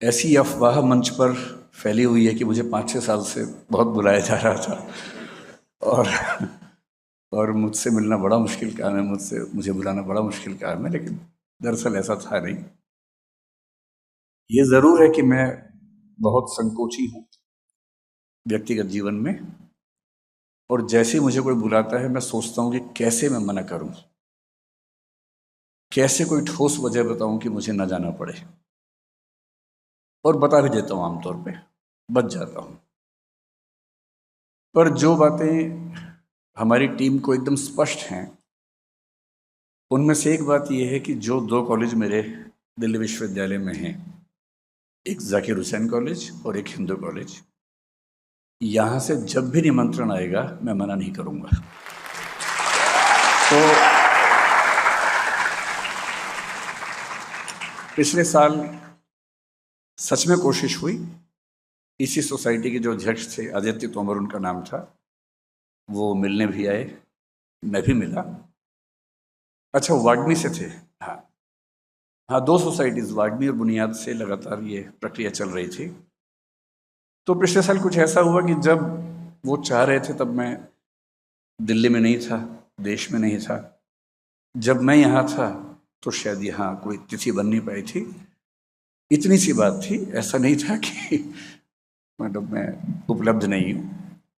ऐसी अफवाह मंच पर फैली हुई है कि मुझे 5-6 साल से बहुत बुलाया जा रहा था और और मुझसे मिलना बड़ा मुश्किल काम है, मुझे बुलाना बड़ा मुश्किल काम है, लेकिन दरअसल ऐसा था नहीं। ये ज़रूर है कि मैं बहुत संकोची हूँ व्यक्तिगत जीवन में, और जैसे ही मुझे कोई बुलाता है मैं सोचता हूँ कि कैसे मैं मना करूँ, कैसे कोई ठोस वजह बताऊँ कि मुझे ना जाना पड़े, और बता भी देता हूँ, आमतौर पे बच जाता हूँ। पर जो बातें हमारी टीम को एकदम स्पष्ट हैं, उनमें से एक बात यह है कि जो 2 कॉलेज मेरे दिल्ली विश्वविद्यालय में हैं, एक जाकिर हुसैन कॉलेज और एक हिंदू कॉलेज, यहाँ से जब भी निमंत्रण आएगा मैं मना नहीं करूँगा। तो पिछले साल सच में कोशिश हुई, इसी सोसाइटी के जो अध्यक्ष थे, आदित्य तोमर उनका नाम था, वो मिलने भी आए, मैं भी मिला। अच्छा, वाग्मी से थे। हाँ हाँ, 2 सोसाइटीज़, वाग्मी और बुनियाद से लगातार ये प्रक्रिया चल रही थी। तो पिछले साल कुछ ऐसा हुआ कि जब वो चाह रहे थे तब मैं दिल्ली में नहीं था, देश में नहीं था। जब मैं यहाँ था तो शायद यहाँ कोई तिथि बन नहीं पाई थी। इतनी सी बात थी, ऐसा नहीं था कि मतलब मैं उपलब्ध नहीं हूँ।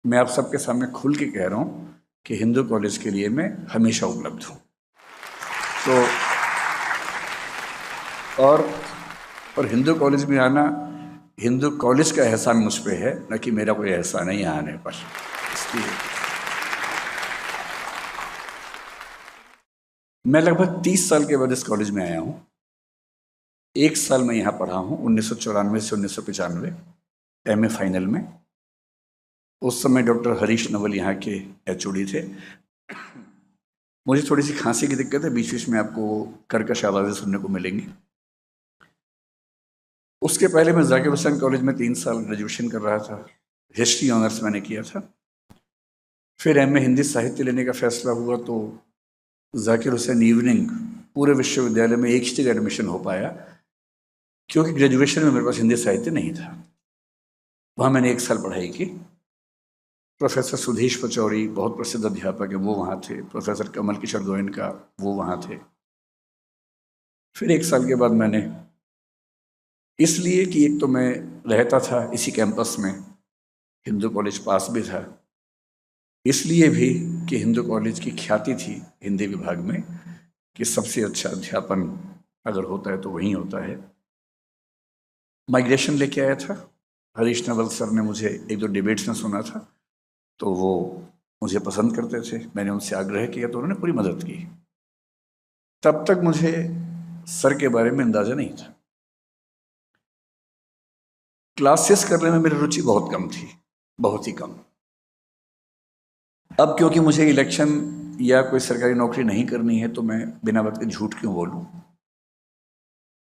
मैं आप सबके सामने खुल के कह रहा हूँ कि हिंदू कॉलेज के लिए मैं हमेशा उपलब्ध हूँ। तो और और हिंदू कॉलेज में आना, हिंदू कॉलेज का एहसान मुझ पे है, न कि मेरा कोई एहसान है यहाँ आने पर। इसलिए मैं लगभग 30 साल के बाद इस कॉलेज में आया हूँ। 1 साल मैं यहाँ पढ़ा हूँ, 1994 से 1995, एमए फाइनल में। उस समय डॉक्टर हरीश नवल यहाँ के एचओडी थे। मुझे थोड़ी सी खांसी की दिक्कत है, बीच बीच में आपको कर्कश आवाज़ें सुनने को मिलेंगी। उसके पहले मैं जाकिर हुसैन कॉलेज में 3 साल ग्रेजुएशन कर रहा था, हिस्ट्री ऑनर्स मैंने किया था। फिर एमए हिंदी साहित्य लेने का फैसला हुआ तो जाकिर हुसैन इवनिंग पूरे विश्वविद्यालय में एक ही जगह एडमिशन हो पाया, क्योंकि ग्रेजुएशन में मेरे पास हिंदी साहित्य नहीं था। वहाँ मैंने 1 साल पढ़ाई की। प्रोफेसर सुधीश पचौरी बहुत प्रसिद्ध अध्यापक है, वो वहाँ थे। प्रोफेसर कमल किशोर गोयनका वो वहाँ थे। फिर 1 साल के बाद मैंने, इसलिए कि एक तो मैं रहता था इसी कैंपस में, हिंदू कॉलेज पास भी था, इसलिए भी कि हिंदू कॉलेज की ख्याति थी हिंदी विभाग में कि सबसे अच्छा अध्यापन अगर होता है तो वहीं होता है। माइग्रेशन लेके आया था। हरीश नवल सर ने मुझे 1-2 डिबेट्स में सुना था, तो वो मुझे पसंद करते थे। मैंने उनसे आग्रह किया तो उन्होंने पूरी मदद की। तब तक मुझे सर के बारे में अंदाजा नहीं था। क्लासेस करने में मेरी रुचि बहुत कम थी, बहुत ही कम। अब क्योंकि मुझे इलेक्शन या कोई सरकारी नौकरी नहीं करनी है तो मैं बिना बात के झूठ क्यों बोलूं।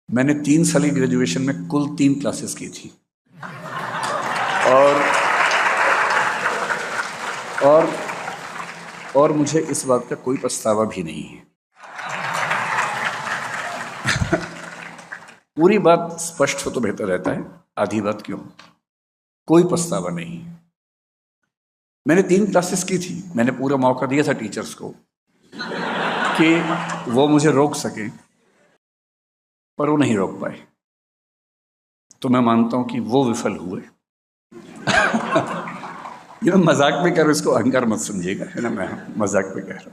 मैंने 3 साल की ग्रेजुएशन में कुल 3 क्लासेस की थी, और और और मुझे इस बात का कोई पछतावा भी नहीं है। पूरी बात स्पष्ट हो तो बेहतर रहता है, आधी बात क्यों। कोई पछतावा नहीं। मैंने 3 क्लासेस की थी। मैंने पूरा मौका दिया था टीचर्स को कि वो मुझे रोक सके, पर वो नहीं रोक पाए। तो मैं मानता हूं कि वो विफल हुए। ये मैं मजाक में कह रहा हूं, इसको अहंकार मत समझिएगा, है ना, मैं मजाक में कह रहा हूं।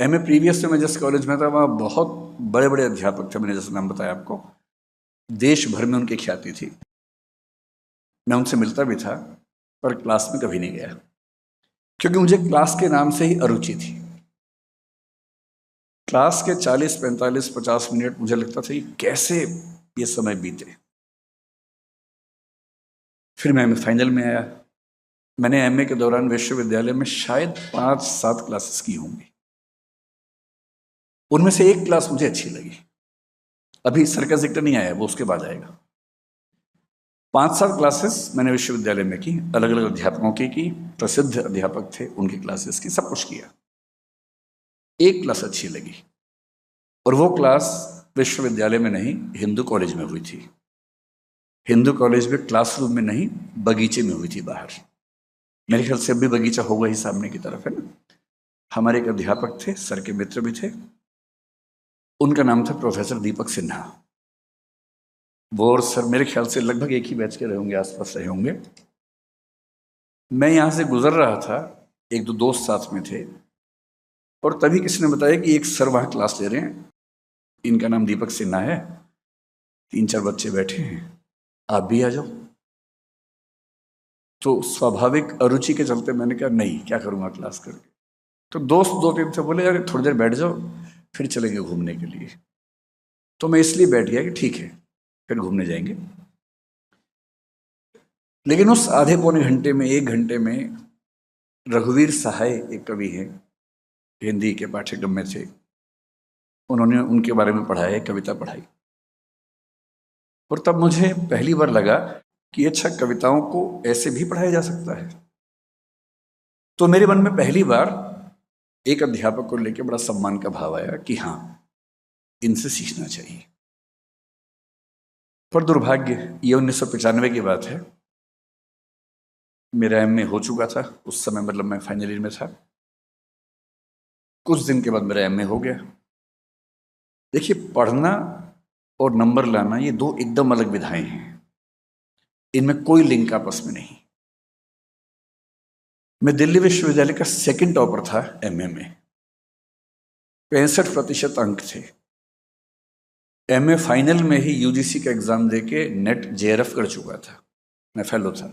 एमए प्रीवियस से मैं जिस कॉलेज में था वहाँ बहुत बड़े बड़े अध्यापक थे, मैंने जैसे नाम बताया आपको। देश भर में उनकी ख्याति थी। मैं उनसे मिलता भी था, पर क्लास में कभी नहीं गया, क्योंकि मुझे क्लास के नाम से ही अरुचि थी। क्लास के 40, 45, 50 मिनट मुझे लगता था कि कैसे ये समय बीते। फिर मैं फाइनल में आया। मैंने एमए के दौरान विश्वविद्यालय में शायद 5-7 क्लासेस की होंगी। उनमें से एक क्लास मुझे अच्छी लगी। अभी सर का जिक्र नहीं आया, वो उसके बाद आएगा। 5-7 क्लासेस मैंने विश्वविद्यालय में की, अलग अलग अध्यापकों की, प्रसिद्ध अध्यापक थे उनकी क्लासेस की, सब कुछ किया। एक क्लास अच्छी लगी, और वो क्लास विश्वविद्यालय में नहीं, हिंदू कॉलेज में हुई थी। हिंदू कॉलेज में क्लासरूम में नहीं, बगीचे में हुई थी बाहर। मेरे ख्याल से अब भी बगीचा होगा ही, सामने की तरफ है ना। हमारे एक अध्यापक थे, सर के मित्र भी थे, उनका नाम था प्रोफेसर दीपक सिन्हा। वो और सर मेरे ख्याल से लगभग एक ही बैच के रहे होंगे, आसपास रहे होंगे। मैं यहाँ से गुजर रहा था, एक दो दोस्त साथ में थे, और तभी किसी ने बताया कि एक सर वहाँ क्लास ले रहे हैं, इनका नाम दीपक सिन्हा है, 3-4 बच्चे बैठे हैं, आप भी आ जाओ। तो स्वाभाविक अरुचि के चलते मैंने कहा नहीं, क्या करूँगा क्लास करके। तो दोस्त 2-3 थे, बोले यार थोड़ी देर बैठ जाओ, फिर चलेंगे घूमने के लिए। तो मैं इसलिए बैठ गया कि ठीक है, फिर घूमने जाएंगे। लेकिन उस आधे पौने घंटे में, 1 घंटे में, रघुवीर सहाय एक कवि हैं, हिंदी के पाठ्यक्रम में थे, उन्होंने उनके बारे में पढ़ाया, कविता पढ़ाई। और तब मुझे पहली बार लगा कि अच्छा, कविताओं को ऐसे भी पढ़ाया जा सकता है। तो मेरे मन में पहली बार एक अध्यापक को लेकर बड़ा सम्मान का भाव आया कि हाँ, इनसे सीखना चाहिए। पर दुर्भाग्य, ये 1995 की बात है, मेरा एमए हो चुका था उस समय, मतलब मैं फाइनल ईयर में था। कुछ दिन के बाद मेरा एमए हो गया। देखिए, पढ़ना और नंबर लाना ये दो एकदम अलग विधाएं हैं, इनमें कोई लिंक आपस में नहीं। मैं दिल्ली विश्वविद्यालय का सेकंड टॉपर था एमए में, 65% अंक थे। एमए फाइनल में ही यूजीसी का एग्जाम देके नेट जेआरएफ कर चुका था, मैं फेलो था,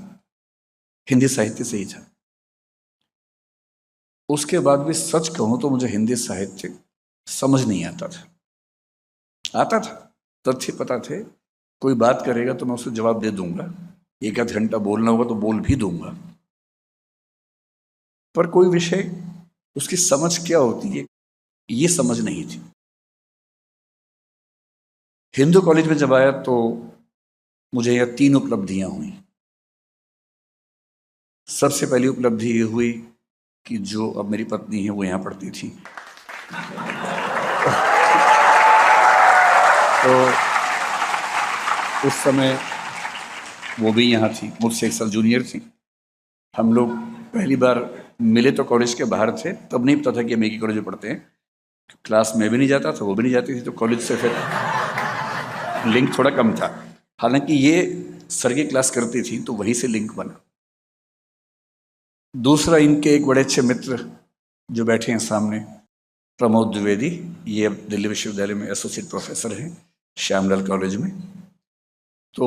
हिंदी साहित्य से ही था। उसके बाद भी सच कहूं तो मुझे हिंदी साहित्य समझ नहीं आता था। आता था, तथ्य पता थे, कोई बात करेगा तो मैं उसे जवाब दे दूंगा, 1 आध घंटा बोलना होगा तो बोल भी दूंगा, पर कोई विषय उसकी समझ क्या होती है ये समझ नहीं थी। हिंदू कॉलेज में जब आया तो मुझे यह 3 उपलब्धियां हुई। सबसे पहली उपलब्धि ये हुई कि जो अब मेरी पत्नी है वो यहाँ पढ़ती थी। तो उस समय वो भी यहाँ थी, मुझसे 1 साल जूनियर थी। हम लोग पहली बार मिले तो कॉलेज के बाहर थे, तब नहीं पता था कि हम एक ही कॉलेज में पढ़ते हैं। क्लास में भी नहीं जाता था, वो भी नहीं जाती थी, तो कॉलेज से फिर लिंक थोड़ा कम था। हालांकि ये सर की क्लास करती थी तो वहीं से लिंक बना। दूसरा, इनके एक बड़े अच्छे मित्र जो बैठे हैं सामने, प्रमोद द्विवेदी, ये अब दिल्ली विश्वविद्यालय में एसोसिएट प्रोफेसर हैं श्यामलाल कॉलेज में। तो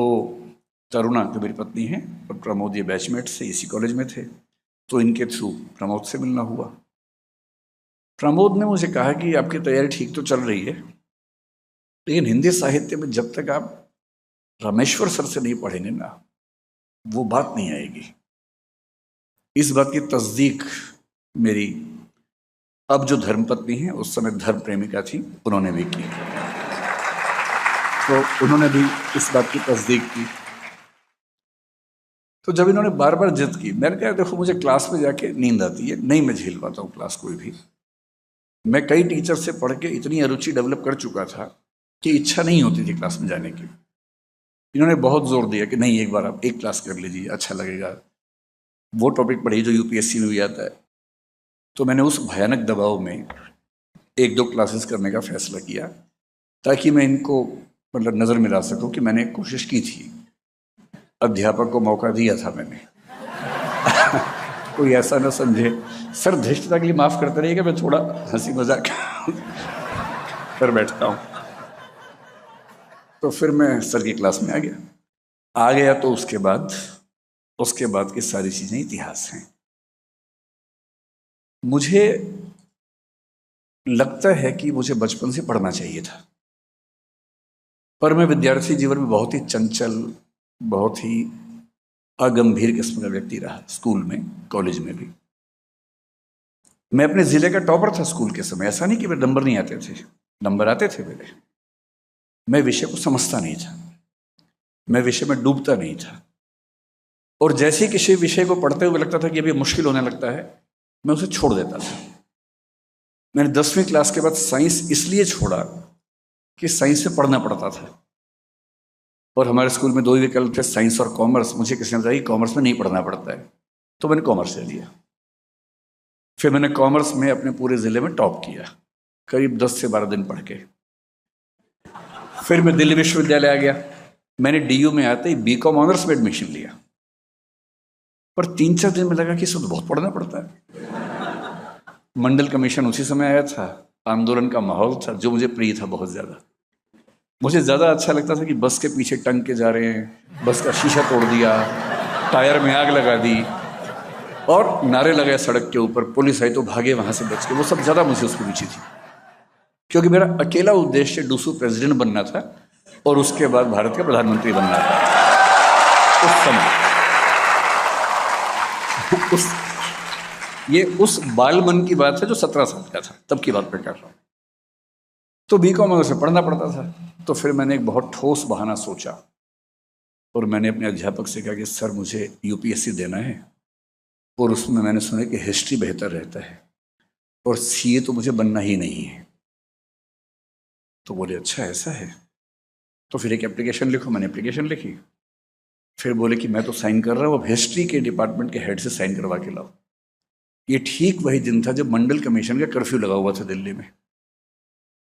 तरुणा जो मेरी पत्नी है और प्रमोद ये बैचमेट से इसी कॉलेज में थे, तो इनके थ्रू प्रमोद से मिलना हुआ। प्रमोद ने मुझे कहा कि आपकी तैयारी ठीक तो चल रही है, लेकिन हिंदी साहित्य में जब तक आप रामेश्वर सर से नहीं पढ़ेंगे ना, वो बात नहीं आएगी। इस बात की तस्दीक मेरी अब जो धर्मपत्नी है, उस समय धर्म प्रेमिका थी, उन्होंने भी की। तो उन्होंने भी इस बात की तस्दीक की। तो जब इन्होंने बार बार जिद की, मैंने कहा देखो मुझे क्लास में जाके नींद आती है, नहीं मैं झेल पाता हूँ क्लास कोई भी। मैं कई टीचर से पढ़ के इतनी अरुचि डेवलप कर चुका था कि इच्छा नहीं होती थी क्लास में जाने की। इन्होंने बहुत जोर दिया कि नहीं, एक बार आप एक क्लास कर लीजिए, अच्छा लगेगा, वो टॉपिक पढ़िए जो यूपीएससी में भी आता है। तो मैंने उस भयानक दबाव में 1-2 क्लासेस करने का फैसला किया, ताकि मैं इनको मतलब नज़र मिला सकूं कि मैंने कोशिश की थी, अध्यापक को मौका दिया था मैंने। कोई ऐसा ना समझे, सर धृष्टता के लिए माफ़ करते रहिएगा, मैं थोड़ा हंसी मजाक कर बैठता हूँ। तो फिर मैं सर की क्लास में आ गया तो उसके बाद की सारी चीज़ें इतिहास हैं। मुझे लगता है कि मुझे बचपन से पढ़ना चाहिए था, पर मैं विद्यार्थी जीवन में बहुत ही चंचल, बहुत ही अगंभीर किस्म का व्यक्ति रहा, स्कूल में, कॉलेज में भी। मैं अपने ज़िले का टॉपर था स्कूल के समय। ऐसा नहीं कि मेरे नंबर नहीं आते थे, नंबर आते थे मेरे। मैं विषय को समझता नहीं था, मैं विषय में डूबता नहीं था, और जैसे ही किसी विषय को पढ़ते हुए लगता था कि अभी मुश्किल होने लगता है, मैं उसे छोड़ देता था। मैंने 10वीं क्लास के बाद साइंस इसलिए छोड़ा कि साइंस से पढ़ना पड़ता था। और हमारे स्कूल में दो ही विकल्प थे, साइंस और कॉमर्स। मुझे किसी ने बताया कॉमर्स में नहीं पढ़ना पड़ता है, तो मैंने कॉमर्स ले लिया। फिर मैंने कॉमर्स में अपने पूरे ज़िले में टॉप किया, करीब 10 से 12 दिन पढ़ के। फिर मैं दिल्ली विश्वविद्यालय आ गया। मैंने डीयू में आते ही बीकॉम ऑनर्स में एडमिशन लिया, पर 3-4 दिन में लगा कि इसको तो बहुत पढ़ना पड़ता है। मंडल कमीशन उसी समय आया था, आंदोलन का माहौल था जो मुझे प्रिय था बहुत ज़्यादा। मुझे ज़्यादा अच्छा लगता था कि बस के पीछे टंग के जा रहे हैं, बस का शीशा तोड़ दिया, टायर में आग लगा दी और नारे लगाए सड़क के ऊपर, पुलिस आई तो भागे वहाँ से बच के। वो सब ज़्यादा मुझे उसकी रुचि थी, क्योंकि मेरा अकेला उद्देश्य डूसू प्रेसिडेंट बनना था और उसके बाद भारत का प्रधानमंत्री बनना था उस समय। उस बाल मन की बात है जो 17 साल का था, तब की बात मैं कर रहा हूँ। तो बीकॉम में उसे पढ़ना पड़ता था। तो फिर मैंने एक बहुत ठोस बहाना सोचा और मैंने अपने अध्यापक से कहा कि सर मुझे यूपीएससी देना है, और उसमें मैंने सुना कि हिस्ट्री बेहतर रहता है और सीए तो मुझे बनना ही नहीं है। तो बोले अच्छा ऐसा है, तो फिर एक एप्लीकेशन लिखो। मैंने एप्लीकेशन लिखी। फिर बोले कि मैं तो साइन कर रहा हूँ, अब हिस्ट्री के डिपार्टमेंट के हेड से साइन करवा के लाओ। ये ठीक वही दिन था जब मंडल कमीशन का कर्फ्यू लगा हुआ था दिल्ली में।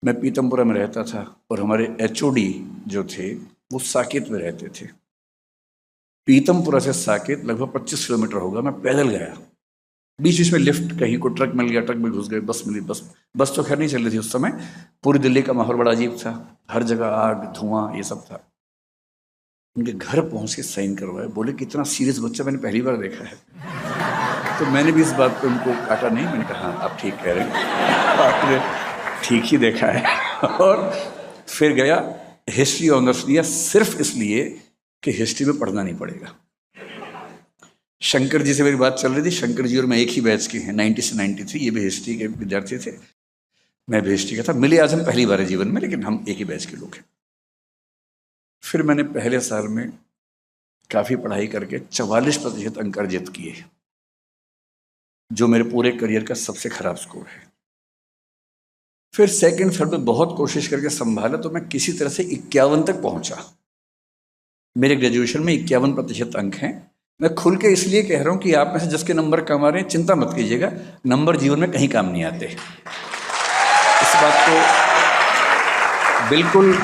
मैं पीतमपुरा में रहता था और हमारे एचओडी जो थे वो साकेत में रहते थे। पीतमपुरा से साकेत लगभग 25 किलोमीटर होगा। मैं पैदल गया, बीच बीच में लिफ्ट, कहीं को ट्रक मिल गया, ट्रक में घुस गए, बस मिली, बस तो खैर नहीं चल रही थी उस समय। पूरी दिल्ली का माहौल बड़ा अजीब था, हर जगह आग धुआं ये सब था। उनके घर पहुंच के साइन करवाए। बोले कितना सीरियस बच्चा मैंने पहली बार देखा है। तो मैंने भी इस बात पे उनको काटा नहीं, मैंने कहा हाँ आप ठीक कह रहे हैं, आपने ठीक ही देखा है। और फिर गया, हिस्ट्री ऑनर्स लिया सिर्फ इसलिए कि हिस्ट्री में पढ़ना नहीं पड़ेगा। शंकर जी से मेरी बात चल रही थी। शंकर जी और मैं एक ही बैच के हैं, 90 से 93। ये भी हिस्ट्री के विद्यार्थी थे, मैं भी हिस्ट्री का था। मिले आज हम पहली बार है जीवन में, लेकिन हम एक ही बैच के लोग हैं। फिर मैंने पहले साल में काफ़ी पढ़ाई करके 44% अंक अर्जित किए, जो मेरे पूरे करियर का सबसे खराब स्कोर है। फिर सेकंड थर्ड में बहुत कोशिश करके संभाला तो मैं किसी तरह से 51 तक पहुंचा। मेरे ग्रेजुएशन में 51% अंक हैं। मैं खुल के इसलिए कह रहा हूं कि आप में से जिसके नंबर कम आ रहे हैं चिंता मत कीजिएगा, नंबर जीवन में कहीं काम नहीं आते। इस बात को बिल्कुल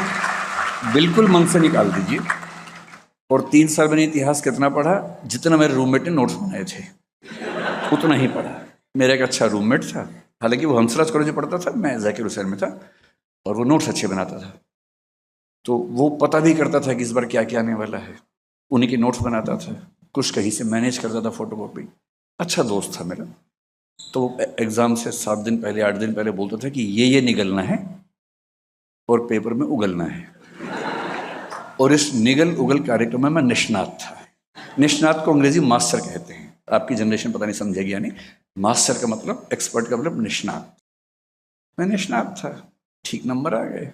बिल्कुल मन से निकाल दीजिए। और 3 साल मैंने इतिहास कितना पढ़ा, जितना मेरे रूममेट ने नोट्स बनाए थे उतना ही पढ़ा। मेरा एक अच्छा रूममेट था, हालांकि वो हंसराज कॉलेज में पढ़ता था, मैं जाकिर हुसैन में था, और वो नोट्स अच्छे बनाता था। तो वो पता भी करता था कि इस बार क्या क्या आने वाला है, उन्हीं के नोट्स बनाता था, कुछ कहीं से मैनेज करता था, फोटोकॉपी। अच्छा दोस्त था मेरा। तो एग्ज़ाम से 7 दिन पहले 8 दिन पहले बोलता था कि ये निगलना है और पेपर में उगलना है। और इस निगल उगल कार्यक्रम में मैं निष्णात था। निष्णात को अंग्रेजी मास्टर कहते हैं, आपकी जनरेशन पता नहीं समझेगी या नहीं। मास्टर का मतलब, एक्सपर्ट का मतलब निष्णात। मैं निष्णात था, ठीक नंबर आ गए।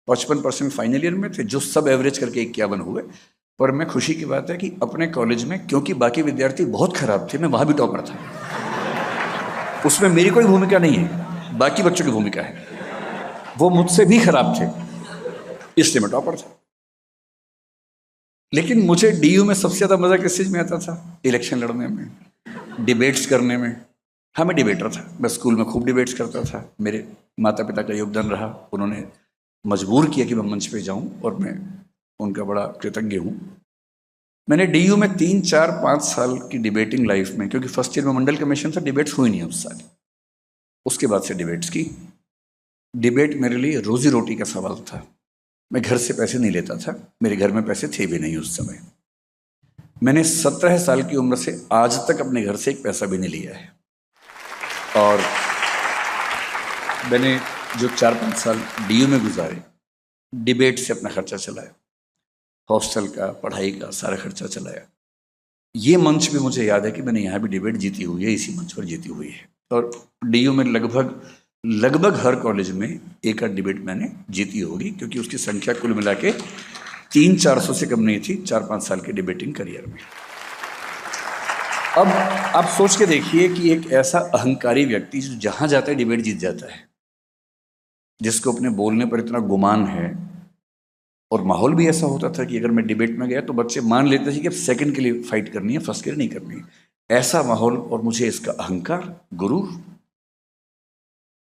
55% फाइनल ईयर में थे, जो सब एवरेज करके 51 हुए। पर मैं खुशी की बात है कि अपने कॉलेज में, क्योंकि बाकी विद्यार्थी बहुत खराब थे, मैं वहाँ भी टॉपर था। उसमें मेरी कोई भूमिका नहीं है, बाकी बच्चों की भूमिका है। वो मुझसे भी खराब थे, इसलिए मैं टॉपर था। लेकिन मुझे डीयू में सबसे ज़्यादा मज़ा किस चीज़ में आता था? इलेक्शन लड़ने में, डिबेट्स करने में। हाँ, मैं डिबेटर था, मैं स्कूल में खूब डिबेट्स करता था। मेरे माता पिता का योगदान रहा, उन्होंने मजबूर किया कि मैं मंच पे जाऊं, और मैं उनका बड़ा कृतज्ञ हूँ। मैंने डीयू में 3, 4, 5 साल की डिबेटिंग लाइफ में, क्योंकि फर्स्ट ईयर में मंडल कमीशन था, डिबेट्स हुई नहीं उस साल। उसके बाद से डिबेट्स की। डिबेट मेरे लिए रोजी रोटी का सवाल था। मैं घर से पैसे नहीं लेता था, मेरे घर में पैसे थे भी नहीं उस समय। मैंने 17 साल की उम्र से आज तक अपने घर से एक पैसा भी नहीं लिया है। और मैंने जो 4-5 साल डीयू में गुजारे, डिबेट से अपना खर्चा चलाया, हॉस्टल का, पढ़ाई का सारा खर्चा चलाया। ये मंच भी मुझे याद है कि मैंने यहाँ भी डिबेट जीती हुई है, इसी मंच पर जीती हुई है। और डीयू में लगभग हर कॉलेज में एक आध डिबेट मैंने जीती होगी, क्योंकि उसकी संख्या कुल मिला के 300-400 से कम नहीं थी 4-5 साल के डिबेटिंग करियर में। अब आप सोच के देखिए कि एक ऐसा अहंकारी व्यक्ति जो जहाँ जाता है डिबेट जीत जाता है, जिसको अपने बोलने पर इतना गुमान है, और माहौल भी ऐसा होता था कि अगर मैं डिबेट में गया तो बच्चे मान लेते थे कि अब सेकंड के लिए फाइट करनी है, फर्स्ट के लिए नहीं करनी है। ऐसा माहौल, और मुझे इसका अहंकार, गुरूर,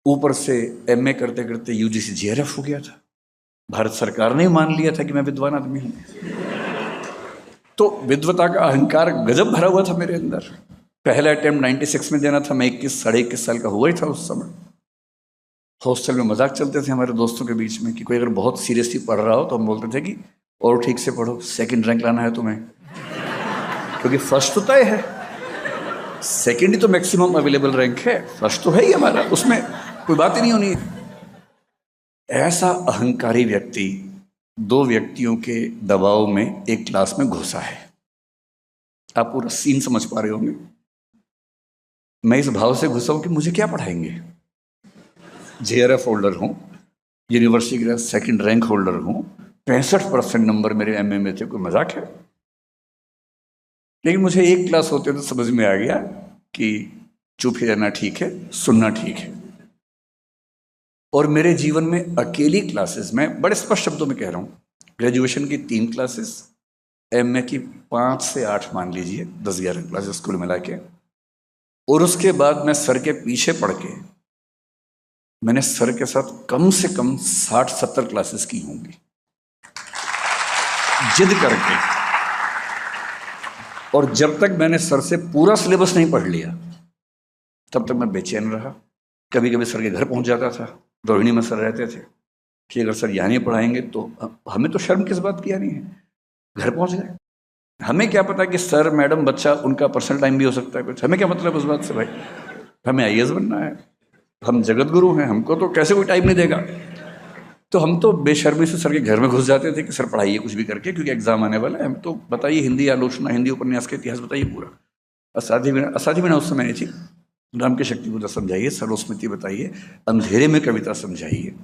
ऊपर से एमए करते करते यूजीसी जेआरएफ हो गया था। भारत सरकार ने मान लिया था कि मैं विद्वान आदमी हूं। तो विद्वता का अहंकार गजब भरा हुआ था मेरे अंदर। पहला अटेम्प्ट 96 में देना था, मैं 21 साढ़े 21 साल का हुआ ही था उस समय। हॉस्टल में मजाक चलते थे हमारे दोस्तों के बीच में कि कोई अगर बहुत सीरियसली पढ़ रहा हो तो हम बोलते थे कि और ठीक से पढ़ो, सेकंड रैंक लाना है तुम्हें, क्योंकि फर्स्ट तो तय है, सेकंड ही तो मैक्सिमम अवेलेबल रैंक है, फर्स्ट तो है ही हमारा, उसमें कोई बात ही नहीं होनी। ऐसा अहंकारी व्यक्ति 2 व्यक्तियों के दबाव में एक क्लास में घुसा है। आप पूरा सीन समझ पा रहे होंगे। मैं इस भाव से घुसा हूं कि मुझे क्या पढ़ाएंगे। जेआरएफ होल्डर हूं, यूनिवर्सिटी का सेकंड रैंक होल्डर हूं, 65% नंबर मेरे एमए में थे, कोई मजाक है। लेकिन मुझे एक क्लास होते तो समझ में आ गया कि चुप ही रहना ठीक है, सुनना ठीक है। और मेरे जीवन में अकेली क्लासेस, मैं बड़े स्पष्ट शब्दों में कह रहा हूं, ग्रेजुएशन की 3 क्लासेस, एमए की 5 से 8 मान लीजिए, 10-11 क्लासेस कुल मिला के, और उसके बाद मैं सर के पीछे पढ़ के मैंने सर के साथ कम से कम 60-70 क्लासेस की होंगी, जिद करके। और जब तक मैंने सर से पूरा सिलेबस नहीं पढ़ लिया तब तक मैं बेचैन रहा। कभी कभी सर के घर पहुंच जाता था, रोहिणी में सर रहते थे, कि अगर सर यहाँ नहीं पढ़ाएंगे तो हमें तो शर्म किस बात की आनी है, घर पहुंच गए। हमें क्या पता कि सर मैडम बच्चा उनका पर्सनल टाइम भी हो सकता है कुछ, हमें क्या मतलब उस बात से भाई, हमें आईएएस बनना है, हम जगत गुरु हैं, हमको तो कैसे कोई टाइम नहीं देगा। तो हम तो बेशर्मी से सर के घर में घुस जाते थे कि सर पढ़ाइए कुछ भी करके, क्योंकि एग्जाम आने वाला है, हम तो बताइए हिंदी आलोचना, हिंदी उपन्यास का इतिहास बताइए पूरा। असाध्य वीणा उस समय नहीं थी, राम की शक्ति पूजा समझाइए, सर्वस्मृति बताइए, अंधेरे में कविता समझाइए।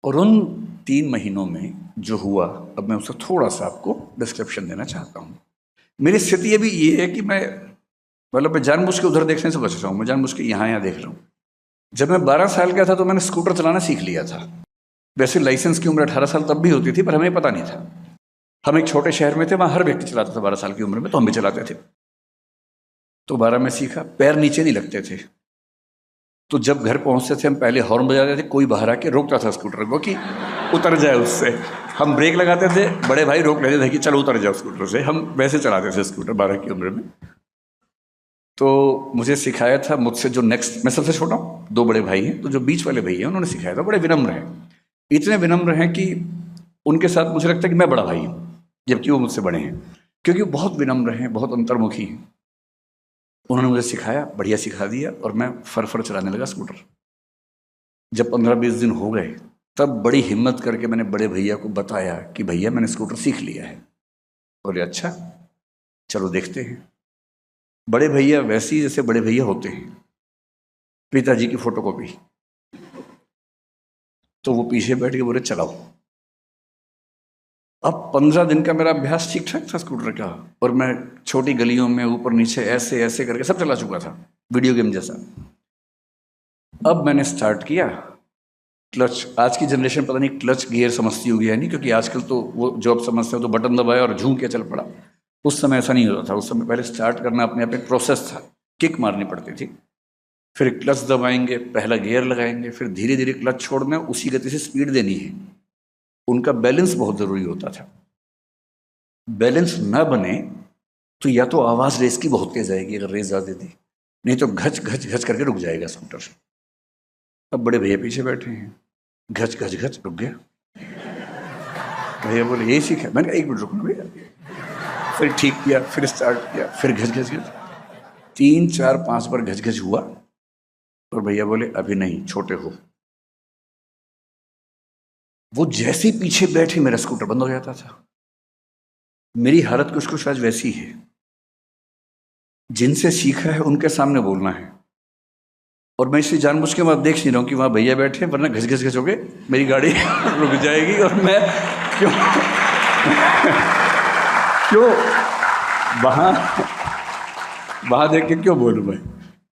और उन 3 महीनों में जो हुआ, अब मैं उसका थोड़ा सा आपको डिस्क्रिप्शन देना चाहता हूँ। मेरी स्थिति अभी ये है कि मैं जानबूझ के उधर देखने से बच रहा हूँ, मैं जानबूझ के यहाँ देख रहा हूँ। जब मैं 12 साल का था तो मैंने स्कूटर चलाना सीख लिया था। वैसे लाइसेंस की उम्र 18 साल तब भी होती थी, पर हमें पता नहीं था। हम एक छोटे शहर में थे, वहाँ हर व्यक्ति चलाता था 12 साल की उम्र में, तो हम भी चलाते थे। तो 12 में सीखा, पैर नीचे नहीं लगते थे। तो जब घर पहुँचते थे हम पहले हॉर्न बजाते थे, कोई बाहर आके रोकता था स्कूटर को कि उतर जाए उससे। हम ब्रेक लगाते थे, बड़े भाई रोक लेते थे कि चलो उतर जाओ स्कूटर से। हम वैसे चलाते थे स्कूटर 12 की उम्र में। तो मुझे सिखाया था मुझसे जो नेक्स्ट, मैं सबसे छोटा हूँ, 2 बड़े भाई हैं, तो जो बीच वाले भैया हैं उन्होंने सिखाया था। बड़े विनम्र हैं, इतने विनम्र हैं कि उनके साथ मुझे लगता है कि मैं बड़ा भाई हूँ, जबकि वो मुझसे बड़े हैं, क्योंकि वो बहुत विनम्र हैं, बहुत अंतर्मुखी हैं। उन्होंने मुझे सिखाया, बढ़िया सिखा दिया, और मैं फर चलाने लगा स्कूटर। जब 15-20 दिन हो गए तब बड़ी हिम्मत करके मैंने बड़े भैया को बताया कि भैया मैंने स्कूटर सीख लिया है। बोले अच्छा चलो देखते हैं। बड़े भैया वैसे ही जैसे बड़े भैया होते हैं, पिताजी की फोटोकॉपी। तो वो पीछे बैठ के बोले चलाओ। अब 15 दिन का मेरा अभ्यास ठीक ठाक था स्कूटर का, और मैं छोटी गलियों में ऊपर नीचे ऐसे ऐसे करके सब चला चुका था, वीडियो गेम जैसा। अब मैंने स्टार्ट किया, क्लच, आज की जनरेशन पता नहीं क्लच गियर समझती होगी या नहीं, क्योंकि आजकल तो वो जो आप समझते हो तो बटन दबाया और झूम के चल पड़ा। उस समय ऐसा नहीं होता था, उस समय पहले स्टार्ट करना अपने आप एक प्रोसेस था, किक मारनी पड़ती थी, फिर क्लच दबाएंगे, पहला गियर लगाएंगे, फिर धीरे धीरे क्लच छोड़ना, उसी गति से स्पीड देनी है। उनका बैलेंस बहुत ज़रूरी होता था। बैलेंस न बने तो या तो आवाज़ रेस की बहुत तेज आएगी अगर रेस ज़्यादा दी, नहीं तो घच घच घच करके रुक जाएगा स्कूटर। अब बड़े भैया पीछे बैठे हैं, घच घच घच रुक गया। भैया बोले यही सीखा? मैंने कहा 1 मिनट रुकना भैया। फिर ठीक किया, फिर स्टार्ट किया, फिर घच घच घच, 3 4 5 बार घच घच हुआ, और भैया बोले अभी नहीं, छोटे हो। वो जैसे ही पीछे बैठे मेरा स्कूटर बंद हो जाता था। मेरी हालत कुछ कुछ आज वैसी है। जिनसे सीखा है उनके सामने बोलना है, और मैं इसलिए जानबूझ के वहां देख नहीं रहा हूँ कि वहां भैया बैठे, वरना घस घस घस हो गए मेरी गाड़ी रुक जाएगी, और मैं क्यों क्यों वहां देख के क्यों बोलूँ मैं।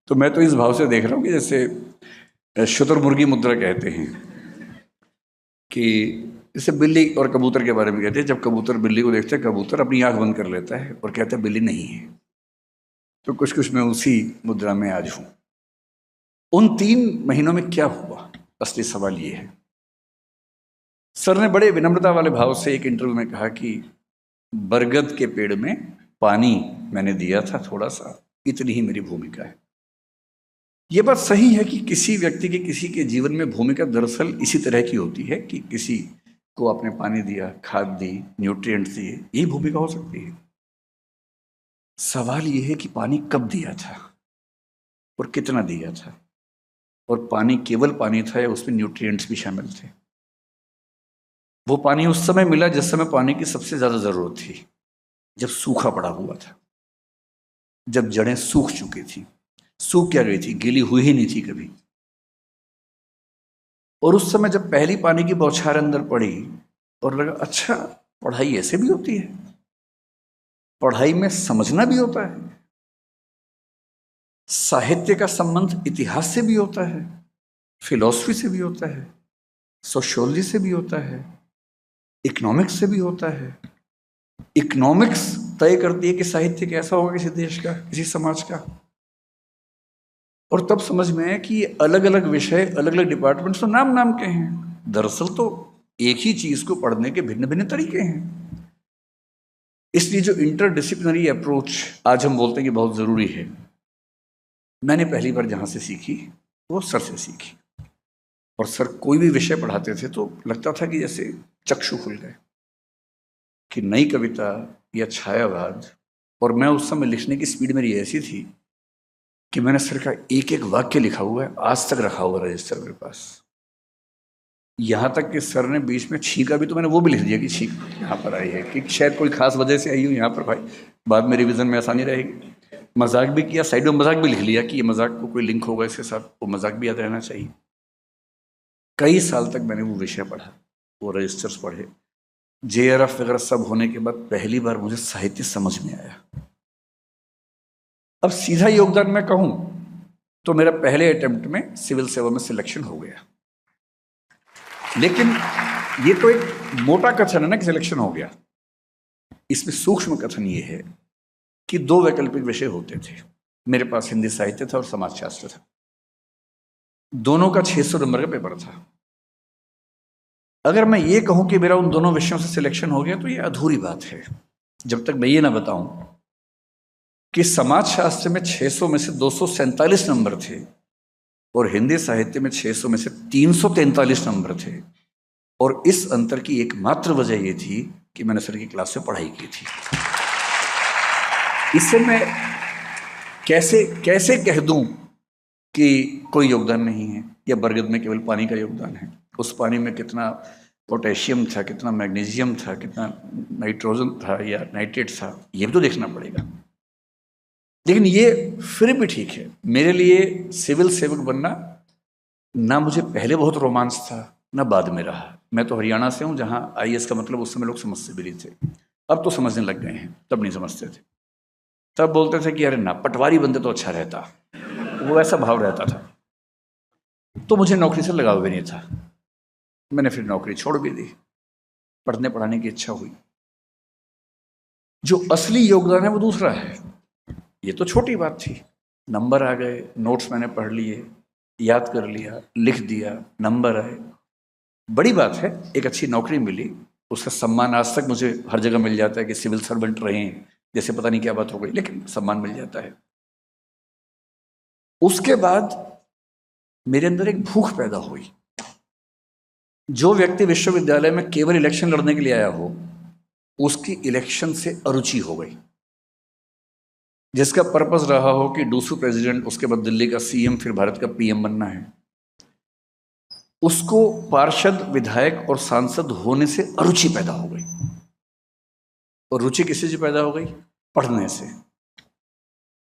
तो मैं तो इस भाव से देख रहा हूँ कि जैसे शुतुरमुर्गी मुद्रा कहते हैं कि जैसे बिल्ली और कबूतर के बारे में कहते हैं, जब कबूतर बिल्ली को देखते हैं, कबूतर अपनी आंख बंद कर लेता है और कहता है बिल्ली नहीं है। तो कुछ कुछ मैं उसी मुद्रा में आज हूं। उन 3 महीनों में क्या हुआ, असली सवाल ये है। सर ने बड़े विनम्रता वाले भाव से एक इंटरव्यू में कहा कि बरगद के पेड़ में पानी मैंने दिया था थोड़ा सा, इतनी ही मेरी भूमिका है। यह बात सही है कि किसी व्यक्ति की किसी के जीवन में भूमिका दरअसल इसी तरह की होती है कि किसी को आपने पानी दिया, खाद दी, न्यूट्रिएंट्स दिए, यही भूमिका हो सकती है। सवाल यह है कि पानी कब दिया था और कितना दिया था, और पानी केवल पानी था या उसमें न्यूट्रिएंट्स भी शामिल थे। वो पानी उस समय मिला जिस समय पानी की सबसे ज्यादा जरूरत थी, जब सूखा पड़ा हुआ था, जब जड़ें सूख चुकी थी। सूख क्या गई थी, गीली हुई ही नहीं थी कभी। और उस समय जब पहली पानी की बौछार अंदर पड़ी और लगा अच्छा पढ़ाई ऐसे भी होती है, पढ़ाई में समझना भी होता है, साहित्य का संबंध इतिहास से भी होता है, फिलॉसफी से भी होता है, सोशियोलॉजी से भी होता है, इकोनॉमिक्स से भी होता है। इकोनॉमिक्स तय करती है कि साहित्य कैसा होगा किसी देश का, किसी समाज का। और तब समझ में आया कि अलग अलग विषय, अलग अलग डिपार्टमेंट्स तो नाम नाम के हैं, दरअसल तो एक ही चीज को पढ़ने के भिन्न भिन्न तरीके हैं। इसलिए जो इंटरडिसिप्लिनरी अप्रोच आज हम बोलते हैं कि बहुत जरूरी है, मैंने पहली बार जहां से सीखी वो सर से सीखी। और सर कोई भी विषय पढ़ाते थे तो लगता था कि जैसे चक्षु खुल गए, कि नई कविता या छायावाद। और मैं उस समय लिखने की स्पीड मेरी ऐसी थी कि मैंने सर का एक एक वाक्य लिखा हुआ है, आज तक रखा हुआ रजिस्टर मेरे पास। यहां तक कि सर ने बीच में छींका भी तो मैंने वो भी लिख दिया कि छींक यहाँ पर आई है, कि शायद कोई खास वजह से आई हूँ यहाँ पर भाई, बाद में रिवीजन में आसानी रहेगी। मजाक भी किया, साइड में मजाक भी लिख लिया कि ये मजाक को कोई लिंक होगा इसके साथ, वो मजाक भी याद रहना चाहिए। कई साल तक मैंने वो विषय पढ़ा, वो रजिस्टर्स पढ़े। JRF वगैरह सब होने के बाद पहली बार मुझे साहित्य समझ में आया। अब सीधा योगदान मैं कहूं तो मेरा पहले अटेम्प्ट में सिविल सेवा में सिलेक्शन हो गया। लेकिन ये तो एक मोटा कथन है ना कि सिलेक्शन हो गया। इसमें सूक्ष्म कथन ये है कि 2 वैकल्पिक विषय होते थे मेरे पास, हिंदी साहित्य था और समाजशास्त्र था। दोनों का 600 नंबर का पेपर था। अगर मैं ये कहूं कि मेरा उन दोनों विषयों से सिलेक्शन हो गया तो ये अधूरी बात है, जब तक मैं ये ना बताऊं कि समाजशास्त्र में 600 में से 247 नंबर थे और हिंदी साहित्य में 600 में से 343 नंबर थे। और इस अंतर की एकमात्र वजह यह थी कि मैंने सर की क्लास में पढ़ाई की थी। इससे मैं कैसे कह दूं कि कोई योगदान नहीं है, या बरगद में केवल पानी का योगदान है। उस पानी में कितना पोटेशियम था, कितना मैग्नीशियम था, कितना नाइट्रोजन था या नाइट्रेट था, ये भी तो देखना पड़ेगा। लेकिन ये फिर भी ठीक है, मेरे लिए सिविल सेवक बनना ना मुझे पहले बहुत रोमांच था ना बाद में रहा। मैं तो हरियाणा से हूँ जहाँ IAS का मतलब उस समय लोग समझते भी नहीं थे, अब तो समझने लग गए हैं, तब नहीं समझते थे। तब बोलते थे कि अरे ना पटवारी बनते तो अच्छा रहता, वो ऐसा भाव रहता था। तो मुझे नौकरी से लगाव भी नहीं था, मैंने फिर नौकरी छोड़ भी दी, पढ़ने पढ़ाने की इच्छा हुई। जो असली योगदान है वो दूसरा है। ये तो छोटी बात थी, नंबर आ गए, नोट्स मैंने पढ़ लिए, याद कर लिया, लिख दिया, नंबर आए, बड़ी बात है। एक अच्छी नौकरी मिली, उसका सम्मान आज तक मुझे हर जगह मिल जाता है कि सिविल सर्वेंट रहे हैं, जैसे पता नहीं क्या बात हो गई, लेकिन सम्मान मिल जाता है। उसके बाद मेरे अंदर एक भूख पैदा हुई। जो व्यक्ति विश्वविद्यालय में केवल इलेक्शन लड़ने के लिए आया हो, उसकी इलेक्शन से अरुचि हो गई। जिसका पर्पस रहा हो कि डूसू प्रेसिडेंट, उसके बाद दिल्ली का CM, फिर भारत का PM बनना है, उसको पार्षद, विधायक और सांसद होने से अरुचि पैदा हो गई। और रुचि किससे से पैदा हो गई? पढ़ने से।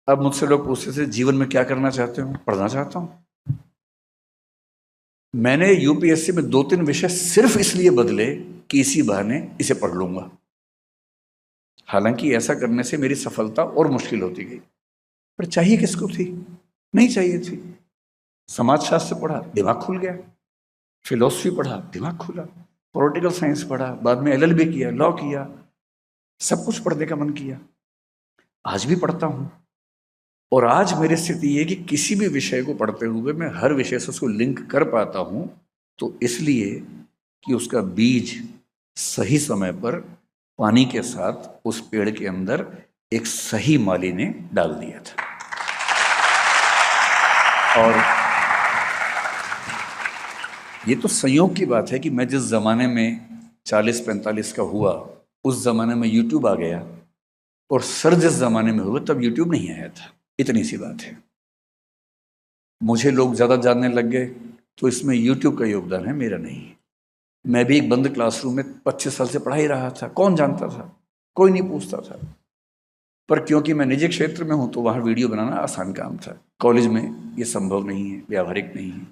अब मुझसे लोग पूछते थे जीवन में क्या करना चाहते हो? पढ़ना चाहता हूं। मैंने UPSC में 2-3 विषय सिर्फ इसलिए बदले कि इसी बहाने इसे पढ़ लूंगा। हालांकि ऐसा करने से मेरी सफलता और मुश्किल होती गई, पर चाहिए किसको थी? नहीं चाहिए थी। समाजशास्त्र पढ़ा, दिमाग खुल गया। फिलॉसफी पढ़ा, दिमाग खुला। पॉलिटिकल साइंस पढ़ा, बाद में एलएलबी किया, लॉ किया, सब कुछ पढ़ने का मन किया। आज भी पढ़ता हूँ। और आज मेरी स्थिति ये कि किसी भी विषय को पढ़ते हुए मैं हर विषय से उसको लिंक कर पाता हूँ, तो इसलिए कि उसका बीज सही समय पर पानी के साथ उस पेड़ के अंदर एक सही माली ने डाल दिया था। और ये तो संयोग की बात है कि मैं जिस ज़माने में 40-45 का हुआ, उस ज़माने में यूट्यूब आ गया, और सर जिस ज़माने में हुए तब यूट्यूब नहीं आया था। इतनी सी बात है। मुझे लोग ज़्यादा जानने लग गए, तो इसमें यूट्यूब का योगदान है, मेरा नहीं। मैं भी एक बंद क्लासरूम में 25 साल से पढ़ा ही रहा था, कौन जानता था, कोई नहीं पूछता था। पर क्योंकि मैं निजी क्षेत्र में हूँ तो वहाँ वीडियो बनाना आसान काम था। कॉलेज में ये संभव नहीं है, व्यावहारिक नहीं है।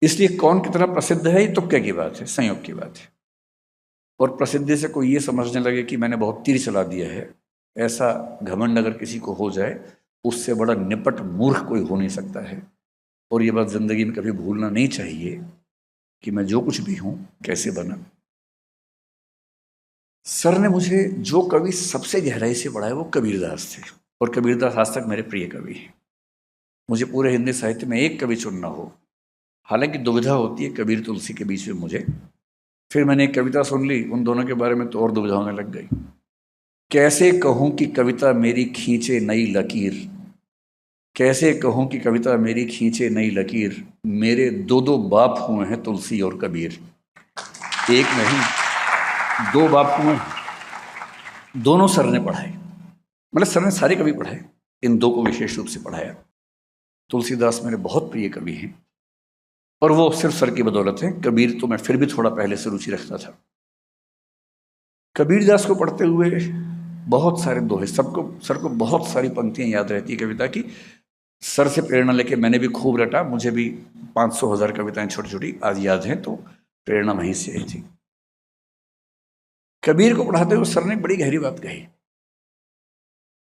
इसलिए कौन कितना प्रसिद्ध है ये तुक्के की बात है, संयोग की बात है। और प्रसिद्धि से कोई ये समझने लगे कि मैंने बहुत तीर चला दिया है, ऐसा घमंड अगर किसी को हो जाए, उससे बड़ा निपट मूर्ख कोई हो नहीं सकता है। और ये बात जिंदगी में कभी भूलना नहीं चाहिए कि मैं जो कुछ भी हूँ कैसे बना। सर ने मुझे जो कवि सबसे गहराई से पढ़ा है वो कबीरदास थे, और कबीरदास आज तक मेरे प्रिय कवि हैं। मुझे पूरे हिंदी साहित्य में एक कवि चुनना हो, हालांकि दुविधा होती है कबीर तुलसी के बीच में मुझे, फिर मैंने एक कविता सुन ली, उन दोनों के बारे में तो और दुविधा होने लग गई। कैसे कहूँ कि कविता मेरी खींचे नई लकीर, कैसे कहूँ कि कविता मेरी खींचे नई लकीर, मेरे दो दो बाप हुए हैं तुलसी और कबीर। एक नहीं, दो बाप हुए, दोनों सर ने पढ़ाए। मतलब सर ने सारे कवि पढ़ाए, इन दो को विशेष रूप से पढ़ाया। तुलसीदास मेरे बहुत प्रिय कवि हैं, और वो सिर्फ सर की बदौलत है। कबीर तो मैं फिर भी थोड़ा पहले से रुचि रखता था। कबीरदास को पढ़ते हुए बहुत सारे दोहे, सर को बहुत सारी पंक्तियां याद रहती है कविता की। सर से प्रेरणा लेके मैंने भी खूब रटा, मुझे भी 500,000 कविताएं छोटी छोटी आज याद हैं, तो प्रेरणा वहीं से आई थी। कबीर को पढ़ाते हुए सर ने बड़ी गहरी बात कही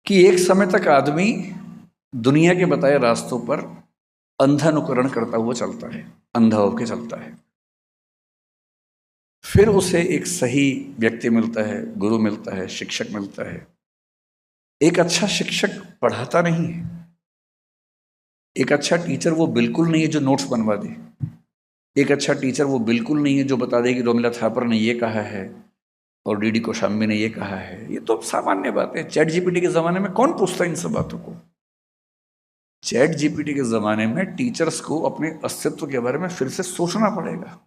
कि एक समय तक आदमी दुनिया के बताए रास्तों पर अंधानुकरण करता हुआ चलता है, अंधा होकर चलता है। फिर उसे एक सही व्यक्ति मिलता है, गुरु मिलता है, शिक्षक मिलता है। एक अच्छा शिक्षक पढ़ाता नहीं है, एक अच्छा टीचर वो बिल्कुल नहीं है जो नोट्स बनवा दे। एक अच्छा टीचर वो बिल्कुल नहीं है जो बता दे कि रोमिला थापर ने ये कहा है और डीडी कोशाम्बी ने ये कहा है। ये तो सामान्य बात है। चैट जीपीटी के ज़माने में कौन पूछता है इन सब बातों को? चैट जीपीटी के ज़माने में टीचर्स को अपने अस्तित्व के बारे में फिर से सोचना पड़ेगा।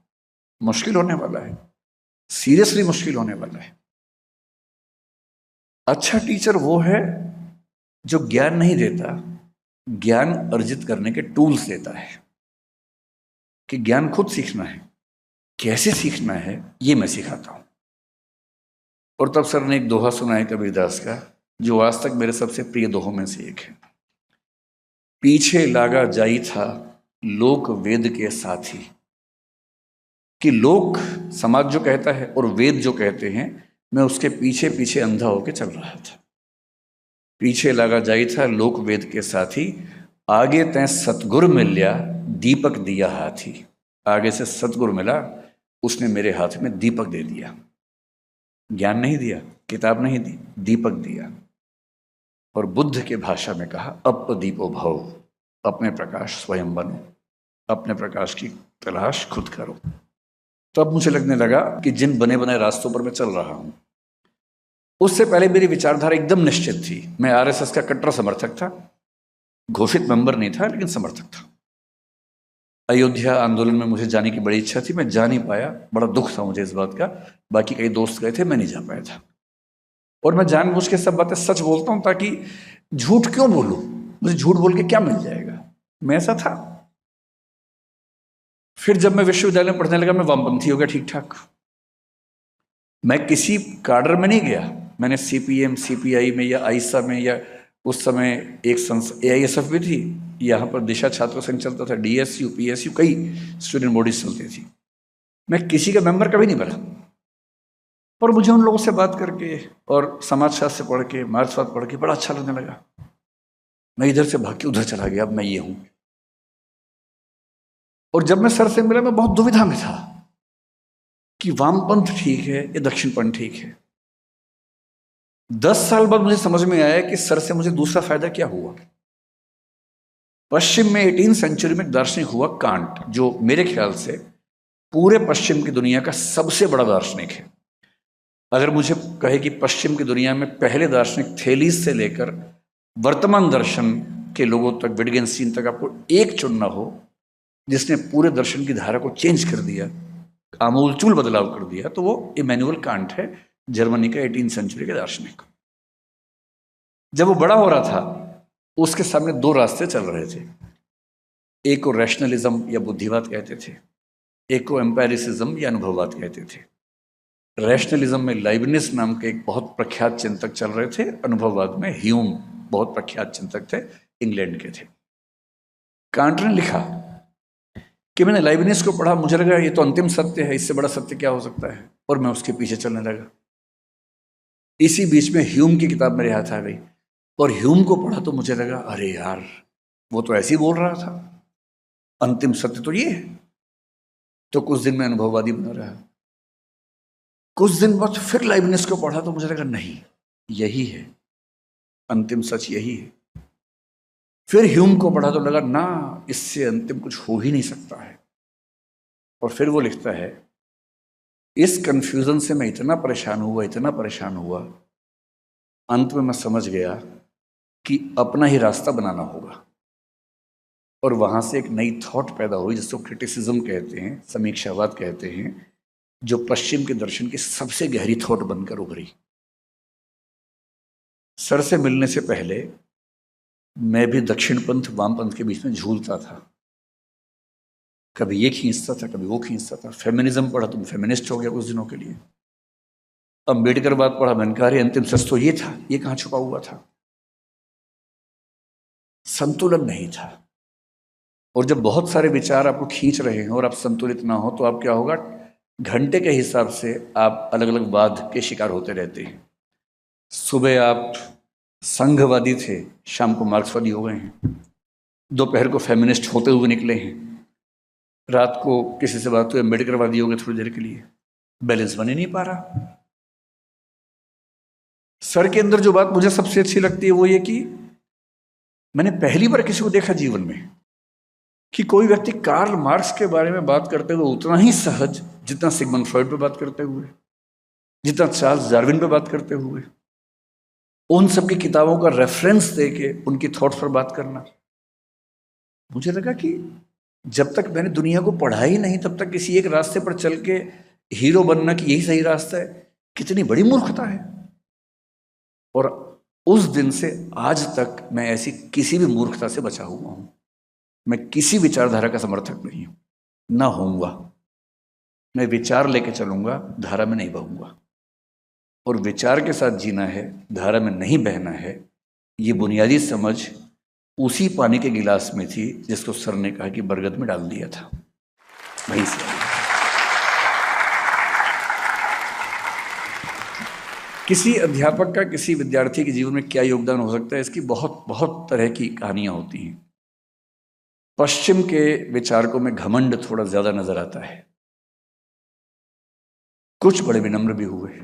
मुश्किल होने वाला है, सीरियसली मुश्किल होने वाला है। अच्छा टीचर वो है जो ज्ञान नहीं देता, ज्ञान अर्जित करने के टूल्स देता है। कि ज्ञान खुद सीखना है, कैसे सीखना है ये मैं सिखाता हूं। और तब सर ने एक दोहा सुनाया कबीरदास का, जो आज तक मेरे सबसे प्रिय दोहों में से एक है। पीछे लागा जाई था लोक वेद के साथी। कि लोक समाज जो कहता है और वेद जो कहते हैं, मैं उसके पीछे पीछे अंधा होकर चल रहा था। पीछे लगा जाई था लोक वेद के साथी, आगे तैं सतगुर मिल लिया दीपक दिया हाथी। आगे से सतगुर मिला, उसने मेरे हाथ में दीपक दे दिया। ज्ञान नहीं दिया, किताब नहीं दी, दीपक दिया। और बुद्ध के भाषा में कहा, अप दीपो भव, अपने प्रकाश स्वयं बनो, अपने प्रकाश की तलाश खुद करो। तो अब मुझे लगने लगा कि जिन बने बनाए रास्तों पर मैं चल रहा हूं, उससे पहले मेरी विचारधारा एकदम निश्चित थी। मैं आरएसएस का कट्टर समर्थक था, घोषित मेंबर नहीं था लेकिन समर्थक था। अयोध्या आंदोलन में मुझे जाने की बड़ी इच्छा थी, मैं जा नहीं पाया, बड़ा दुख था मुझे इस बात का। बाकी कई दोस्त गए थे, मैं नहीं जा पाया था। और मैं जानबूझ के सब बातें सच बोलता हूं, ताकि झूठ क्यों बोलूं, मुझे झूठ बोल के क्या मिल जाएगा, मैं ऐसा था। फिर जब मैं विश्वविद्यालय में पढ़ने लगा, मैं वामपंथी हो गया ठीक ठाक। मैं किसी काडर में नहीं गया। मैंने सीपीएम, सीपीआई में या आईसा में, या उस समय एक एआईएसएफ भी थी, यहाँ पर दिशा छात्र संघ चलता था, डीएसयू, पीएसयू, कई स्टूडेंट बॉडीज चलती थी। मैं किसी का मेंबर कभी नहीं बना। पर मुझे उन लोगों से बात करके और समाजशास्त्र पढ़ के, मार्क्सवाद पढ़ के बड़ा अच्छा लगने लगा। मैं इधर से भाग के उधर चला गया, अब मैं ये हूं। और जब मैं सर से मिला, मैं बहुत दुविधा में था कि वामपंथ ठीक है या दक्षिणपंथ ठीक है। 10 साल बाद मुझे समझ में आया कि सर से मुझे दूसरा फायदा क्या हुआ। पश्चिम में 18वीं सेंचुरी में एक दार्शनिक हुआ कांट, जो मेरे ख्याल से पूरे पश्चिम की दुनिया का सबसे बड़ा दार्शनिक है। अगर मुझे कहे कि पश्चिम की दुनिया में पहले दार्शनिक थेलीस से लेकर वर्तमान दर्शन के लोगों तक, विटगेन्स्टीन तक, आपको एक चुनना हो जिसने पूरे दर्शन की धारा को चेंज कर दिया, आमूलचूल बदलाव कर दिया, तो वो इमैनुअल कांट है, जर्मनी का 18वीं सेंचुरी के दार्शनिक। जब वो बड़ा हो रहा था उसके सामने दो रास्ते चल रहे थे। एक को रैशनलिज्म या बुद्धिवाद कहते थे, एक को एम्पेरिसिज्म या अनुभववाद कहते थे। रैशनलिज्म में लाइबनिज नाम के एक बहुत प्रख्यात चिंतक चल रहे थे, अनुभववाद में ह्यूम बहुत प्रख्यात चिंतक थे, इंग्लैंड के थे। कांट ने लिखा कि मैंने लाइबनिज को पढ़ा, मुझे लगा ये तो अंतिम सत्य है, इससे बड़ा सत्य क्या हो सकता है, और मैं उसके पीछे चलने लगा। इसी बीच में ह्यूम की किताब मेरे हाथ आ गई और ह्यूम को पढ़ा तो मुझे लगा अरे यार वो तो ऐसे ही बोल रहा था, अंतिम सत्य तो ये है। तो कुछ दिन में अनुभववादी बना रहा। कुछ दिन बाद फिर लाइबनिज को पढ़ा तो मुझे लगा नहीं, यही है अंतिम सच, यही है। फिर ह्यूम को पढ़ा तो लगा ना, इससे अंतिम कुछ हो ही नहीं सकता है। और फिर वो लिखता है, इस कंफ्यूजन से मैं इतना परेशान हुआ, इतना परेशान हुआ, अंत में मैं समझ गया कि अपना ही रास्ता बनाना होगा। और वहां से एक नई थॉट पैदा हुई जिसको क्रिटिसिज्म कहते हैं, समीक्षावाद कहते हैं, जो पश्चिम के दर्शन की सबसे गहरी थॉट बनकर उभरी। सर से मिलने से पहले मैं भी दक्षिणपंथ वामपंथ के बीच में झूलता था, कभी ये खींचता था कभी वो खींचता था। फेमिनिज्म पढ़ा तो मैं फेमिनिस्ट हो गया कुछ दिनों के लिए। अम्बेडकर बात पढ़ा, मैंने कहा अंतिम सच तो ये था, ये कहाँ छुपा हुआ था। संतुलन नहीं था। और जब बहुत सारे विचार आपको खींच रहे हैं और आप संतुलित ना हो तो आप क्या होगा, घंटे के हिसाब से आप अलग अलग वाद के शिकार होते रहते हैं। सुबह आप संघवादी थे, शाम को मार्क्सवादी हो गए हैं, दोपहर को फेमिनिस्ट होते हुए निकले हैं, रात को किसी से बात हुई अम्बेडकरवादी हो गए थोड़ी देर के लिए। बैलेंस बन ही नहीं पा रहा। सर के अंदर जो बात मुझे सबसे अच्छी लगती है वो ये कि मैंने पहली बार किसी को देखा जीवन में कि कोई व्यक्ति कार्ल मार्क्स के बारे में बात करते हुए उतना ही सहज जितना सिगमंड फ्रॉइड पे बात करते हुए, जितना चार्ल्स डार्विन पे बात करते हुए, उन सबकी किताबों का रेफरेंस देके उनकी थॉट्स पर बात करना। मुझे लगा कि जब तक मैंने दुनिया को पढ़ा ही नहीं तब तक किसी एक रास्ते पर चल के हीरो बनना कि यही सही रास्ता है, कितनी बड़ी मूर्खता है। और उस दिन से आज तक मैं ऐसी किसी भी मूर्खता से बचा हुआ हूं। मैं किसी विचारधारा का समर्थक नहीं हूं, ना होऊंगा। मैं विचार लेके चलूंगा, धारा में नहीं बहूंगा। और विचार के साथ जीना है, धारा में नहीं बहना है। ये बुनियादी समझ उसी पानी के गिलास में थी जिसको सर ने कहा कि बरगद में डाल दिया था, वहीं से। किसी अध्यापक का किसी विद्यार्थी के जीवन में क्या योगदान हो सकता है, इसकी बहुत बहुत तरह की कहानियां होती हैं। पश्चिम के विचारकों में घमंड थोड़ा ज्यादा नजर आता है, कुछ बड़े विनम्र भी हुए।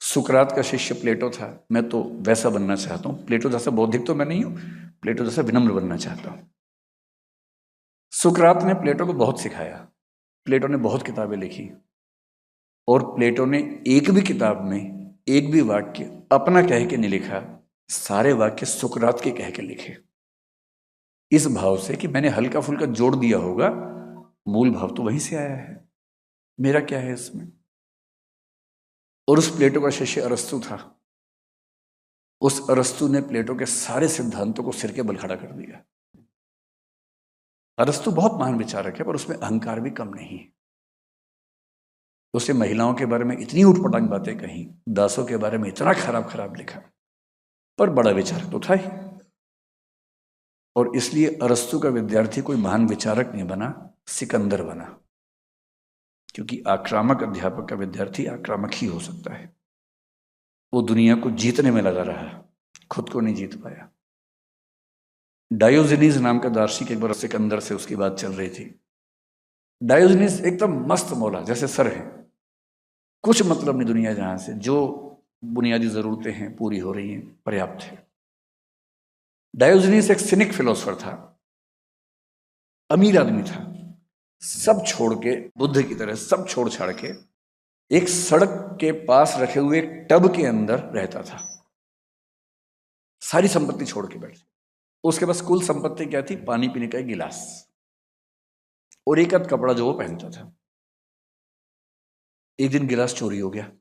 सुकरात का शिष्य प्लेटो था, मैं तो वैसा बनना चाहता हूं। प्लेटो जैसा बौद्धिक तो मैं नहीं हूं, प्लेटो जैसा विनम्र बनना चाहता हूं। सुकरात ने प्लेटो को बहुत सिखाया, प्लेटो ने बहुत किताबें लिखी, और प्लेटो ने एक भी किताब में एक भी वाक्य अपना कह के नहीं लिखा, सारे वाक्य सुकरात के कह के लिखे। इस भाव से कि मैंने हल्का फुल्का जोड़ दिया होगा, मूल भाव तो वहीं से आया है, मेरा क्या है इसमें। और उस प्लेटो का शिष्य अरस्तु था। उस अरस्तु ने प्लेटो के सारे सिद्धांतों को सिर के बल खड़ा कर दिया। अरस्तु बहुत महान विचारक है, पर उसमें अहंकार भी कम नहीं है। उसने महिलाओं के बारे में इतनी उठपटांग बातें कही, दासों के बारे में इतना खराब खराब लिखा, पर बड़ा विचारक तो था ही। और इसलिए अरस्तु का विद्यार्थी कोई महान विचारक नहीं बना, सिकंदर बना। क्योंकि आक्रामक अध्यापक का विद्यार्थी आक्रामक ही हो सकता है। वो दुनिया को जीतने में लगा रहा, खुद को नहीं जीत पाया। डायोजनीज नाम का दार्शनिक एक बार सिकंदर से उसकी बात चल रही थी। डायोजनीज एकदम मस्त मौला जैसे सर है, कुछ मतलब नहीं दुनिया जहां से, जो बुनियादी जरूरतें हैं पूरी हो रही हैं, पर्याप्त है। डायोजनीस एक सिनिक फिलोसफर था, अमीर आदमी था, सब छोड़ के, बुद्ध की तरह सब छोड़ छाड़ के एक सड़क के पास रखे हुए एक टब के अंदर रहता था, सारी संपत्ति छोड़ के बैठ। उसके पास कुल संपत्ति क्या थी? पानी पीने का एक गिलास और एक आध कपड़ा जो वो पहनता था। एक दिन गिलास चोरी हो गया,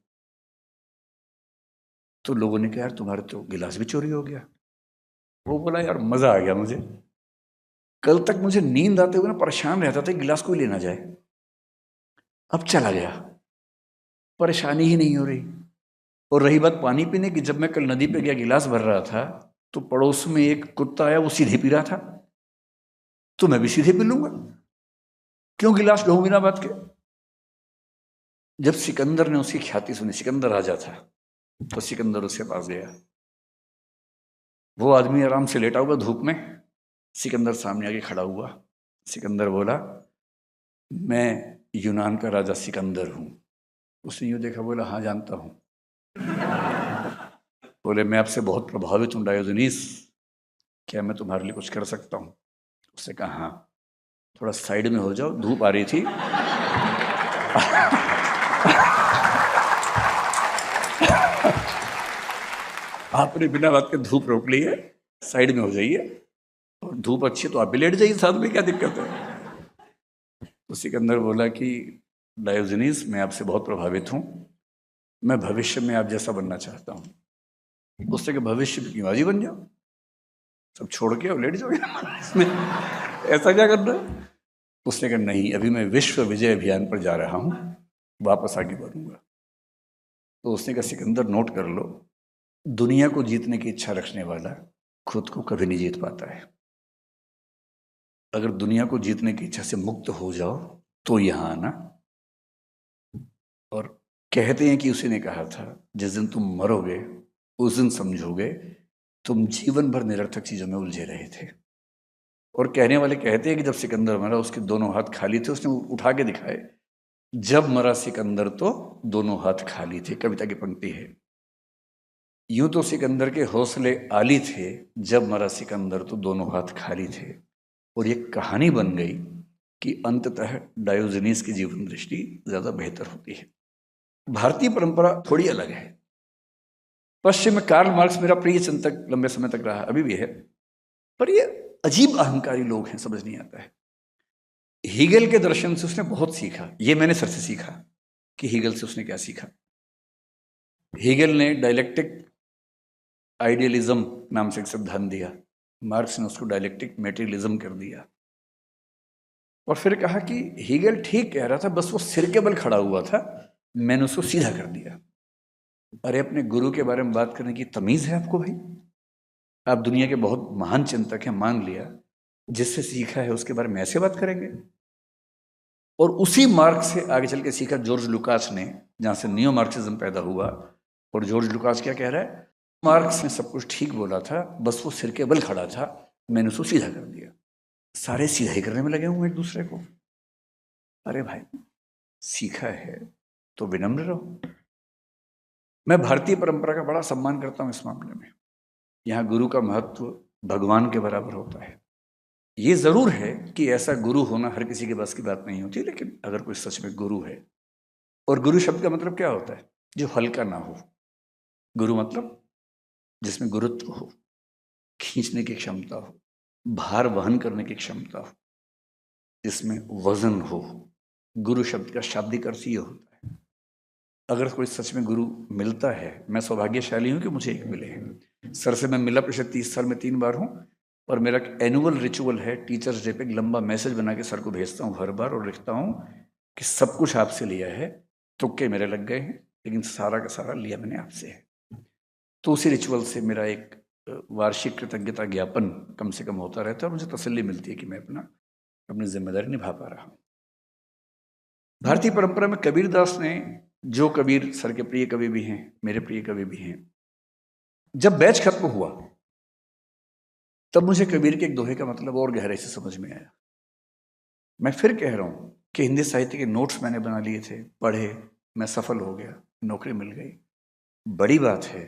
तो लोगों ने कहा यार तुम्हारे तो गिलास भी चोरी हो गया। वो बोला यार मजा आ गया मुझे, कल तक मुझे नींद आते हुए ना परेशान रहता था गिलास कोई लेना जाए, अब चला गया, परेशानी ही नहीं हो रही। और रही बात पानी पीने की, जब मैं कल नदी पे गया गिलास भर रहा था, तो पड़ोस में एक कुत्ता आया, वो सीधे पी रहा था, तो मैं भी सीधे पी लूंगा, क्यों गिलास लो बिना बात के। जब सिकंदर ने उसकी ख्याति सुनी, सिकंदर राजा था, तो सिकंदर उसके पास गया। वो आदमी आराम से लेटा हुआ धूप में, सिकंदर सामने आके खड़ा हुआ। सिकंदर बोला मैं यूनान का राजा सिकंदर हूं। उसने यूं देखा, बोला हाँ जानता हूं। बोले मैं आपसे बहुत प्रभावित हूं डायोजनीस, क्या मैं तुम्हारे लिए कुछ कर सकता हूं? उसने कहा हाँ, थोड़ा साइड में हो जाओ, धूप आ रही थी। आपने बिना बात के धूप रोक ली है, साइड में हो जाइए, और धूप अच्छी है तो आप भी लेट जाइए साथ में, क्या दिक्कत है? तो सिकंदर बोला कि डायोजनीस मैं आपसे बहुत प्रभावित हूं, मैं भविष्य में आप जैसा बनना चाहता हूं। उससे कि भविष्य में क्यों, आज ही बन जाओ, सब छोड़ के और लेट जाओगे इसमें, ऐसा क्या करना है? उसने कहा नहीं, अभी मैं विश्व विजय अभियान पर जा रहा हूं, वापस आगे बढ़ूंगा। तो उसने कहा सिकंदर नोट कर लो, दुनिया को जीतने की इच्छा रखने वाला खुद को कभी नहीं जीत पाता है। अगर दुनिया को जीतने की इच्छा से मुक्त हो जाओ तो यहां आना। और कहते हैं कि उसी ने कहा था जिस दिन तुम मरोगे उस दिन समझोगे तुम जीवन भर निरर्थक चीजों में उलझे रहे थे। और कहने वाले कहते हैं कि जब सिकंदर मरा उसके दोनों हाथ खाली थे, उसने उठा के दिखाए, जब मरा सिकंदर तो दोनों हाथ खाली थे। कविता की पंक्ति है। यूं तो सिकंदर के हौसले आली थे, जब मरा सिकंदर तो दोनों हाथ खाली थे। और ये कहानी बन गई कि अंततः डायोजनीस की जीवन दृष्टि ज्यादा बेहतर होती है। भारतीय परंपरा थोड़ी अलग है। पश्चिम में कार्ल मार्क्स मेरा प्रिय चिंतक लंबे समय तक रहा, अभी भी है, पर ये अजीब अहंकारी लोग हैं, समझ नहीं आता है। हीगल के दर्शन से उसने बहुत सीखा, ये मैंने सर से सीखा कि हीगल से उसने क्या सीखा। हीगल ने डायलेक्टिक आइडियलिज्म नाम से एक सिद्धांत दिया, मार्क्स ने उसको डायलेक्टिक मेटेरियलिज्म कर दिया। और फिर कहा कि हीगल ठीक कह रहा था, बस वो सिर के बल खड़ा हुआ था, मैंने उसको सीधा कर दिया। अरे अपने गुरु के बारे में बात करने की तमीज है आपको भाई? आप दुनिया के बहुत महान चिंतक हैं, मान लिया, जिससे सीखा है उसके बारे में ऐसे बात करेंगे? और उसी मार्क से आगे चल के सीखा जॉर्ज लुकास ने, जहां से नियो मार्क्सिज्म पैदा हुआ। और जॉर्ज लुकास क्या कह रहा है? मार्क्स ने सब कुछ ठीक बोला था, बस वो सिर के बल खड़ा था, मैंने उसको सीधा कर दिया। सारे सीधा ही करने में लगे हुए एक दूसरे को। अरे भाई, सीखा है तो विनम्र रहो। मैं भारतीय परंपरा का बड़ा सम्मान करता हूं इस मामले में। यहाँ गुरु का महत्व भगवान के बराबर होता है। ये जरूर है कि ऐसा गुरु होना हर किसी के बस की बात नहीं होती, लेकिन अगर कोई सच में गुरु है, और गुरु शब्द का मतलब क्या होता है? जो हल्का ना हो। गुरु मतलब जिसमें गुरुत्व हो, खींचने की क्षमता हो, भार वहन करने की क्षमता हो, जिसमें वजन हो। गुरु शब्द का शाब्दिक अर्थ ये होता है। अगर कोई सच में गुरु मिलता है, मैं सौभाग्यशाली हूं कि मुझे एक मिले हैं। सर से मैं मिला पिछले 30 साल में 3 बार हूं, और मेरा एनुअल रिचुअल है, टीचर्स डे पे एक लंबा मैसेज बना के सर को भेजता हूं हर बार, और लिखता हूं कि सब कुछ आपसे लिया है, तुक्के मेरे लग गए हैं, लेकिन सारा का सारा लिया मैंने आपसे है। तो उसी रिचुअल से मेरा एक वार्षिक कृतज्ञता ज्ञापन कम से कम होता रहता है, और मुझे तसल्ली मिलती है कि मैं अपनी जिम्मेदारी निभा पा रहा हूं। भारतीय परंपरा में कबीर दास ने, जो कबीर सर के प्रिय कवि भी हैं, मेरे प्रिय कवि भी हैं, जब बैच खत्म हुआ तब मुझे कबीर के एक दोहे का मतलब और गहराई से समझ में आया। मैं फिर कह रहा हूं कि हिंदी साहित्य के नोट्स मैंने बना लिए थे, पढ़े, मैं सफल हो गया, नौकरी मिल गई, बड़ी बात है,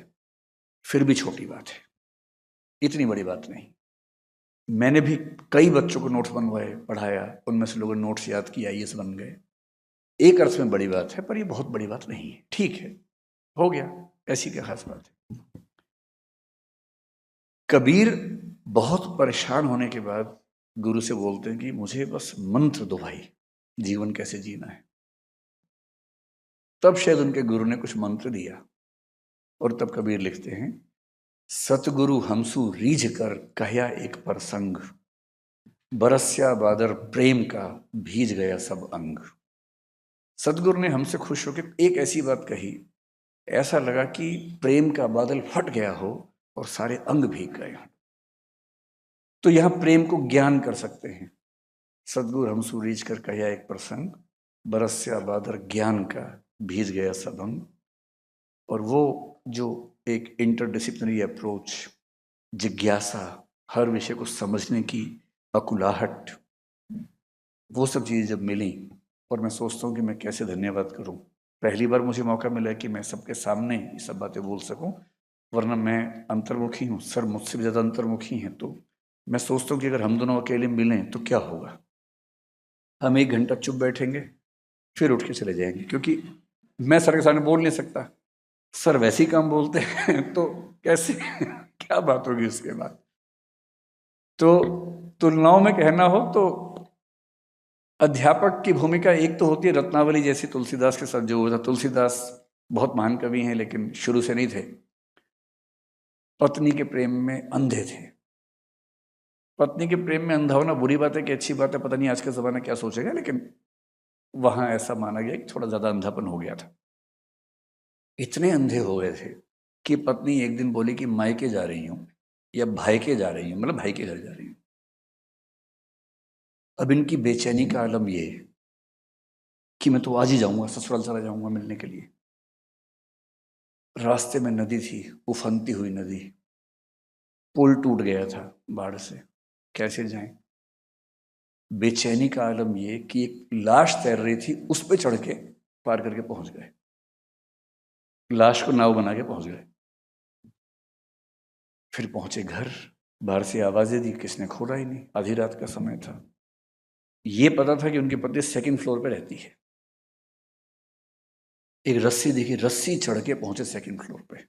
फिर भी छोटी बात है, इतनी बड़ी बात नहीं। मैंने भी कई बच्चों को नोट्स बनवाए, पढ़ाया, उनमें से लोगों ने नोट्स याद किया, IAS बन गए। एक अर्थ में बड़ी बात है, पर ये बहुत बड़ी बात नहीं है। ठीक है, हो गया, ऐसी क्या खास बात है। कबीर बहुत परेशान होने के बाद गुरु से बोलते हैं कि मुझे बस मंत्र दो भाई, जीवन कैसे जीना है। तब शायद उनके गुरु ने कुछ मंत्र दिया, और तब कबीर लिखते हैं, सतगुरु हमसु रीझ कर कहया एक प्रसंग, बरस्या बादर प्रेम का भीज गया सब अंग। सतगुरु ने हमसे खुश होकर एक ऐसी बात कही, ऐसा लगा कि प्रेम का बादल फट गया हो और सारे अंग भीग गए। तो यहां प्रेम को ज्ञान कर सकते हैं। सतगुरु हमसु रीझ कर कहया एक प्रसंग, बरस्या बादर ज्ञान का भीज गया सब अंग। और वो जो एक इंटरडिसिप्लिनरी अप्रोच, जिज्ञासा, हर विषय को समझने की अकुलाहट, वो सब चीज़ें जब मिली, और मैं सोचता हूँ कि मैं कैसे धन्यवाद करूँ। पहली बार मुझे मौका मिला कि मैं सबके सामने ये सब बातें बोल सकूँ, वरना मैं अंतर्मुखी हूँ, सर मुझसे भी ज़्यादा अंतर्मुखी हैं। तो मैं सोचता हूँ कि अगर हम दोनों अकेले मिलें तो क्या होगा। हम 1 घंटा चुप बैठेंगे, फिर उठ के चले जाएंगे, क्योंकि मैं सर के सामने बोल नहीं सकता, सर वैसे ही काम बोलते हैं तो कैसे क्या बात होगी उसके बाद। तो तुलनाओं में कहना हो तो अध्यापक की भूमिका एक तो होती है रत्नावली जैसी, तुलसीदास के साथ जो हुआ था। तुलसीदास बहुत महान कवि हैं, लेकिन शुरू से नहीं थे, पत्नी के प्रेम में अंधे थे। पत्नी के प्रेम में अंधा होना बुरी बात है कि अच्छी बात है, पता नहीं आज का जमाना क्या सोचेगा, लेकिन वहां ऐसा माना गया कि थोड़ा ज्यादा अंधापन हो गया था। इतने अंधे हो गए थे कि पत्नी एक दिन बोली कि मायके जा रही हूं, या भाईके जा रही हूं, मतलब भाई के घर जा रही हूं। अब इनकी बेचैनी का आलम ये कि मैं तो आज ही जाऊंगा, ससुराल चला जाऊंगा मिलने के लिए। रास्ते में नदी थी, उफनती हुई नदी, पुल टूट गया था बाढ़ से, कैसे जाएं। बेचैनी का आलम ये कि एक लाश तैर रही थी, उस पे चढ़ के पार करके पहुंच गए, लाश को नाव बना के पहुंच गए। फिर पहुंचे घर, बाहर से आवाजें दी, किसने खोला ही नहीं, आधी रात का समय था। ये पता था कि उनकी पत्नी 2nd फ्लोर पे रहती है। एक रस्सी दिखी, रस्सी चढ़ के पहुंचे 2nd फ्लोर पे,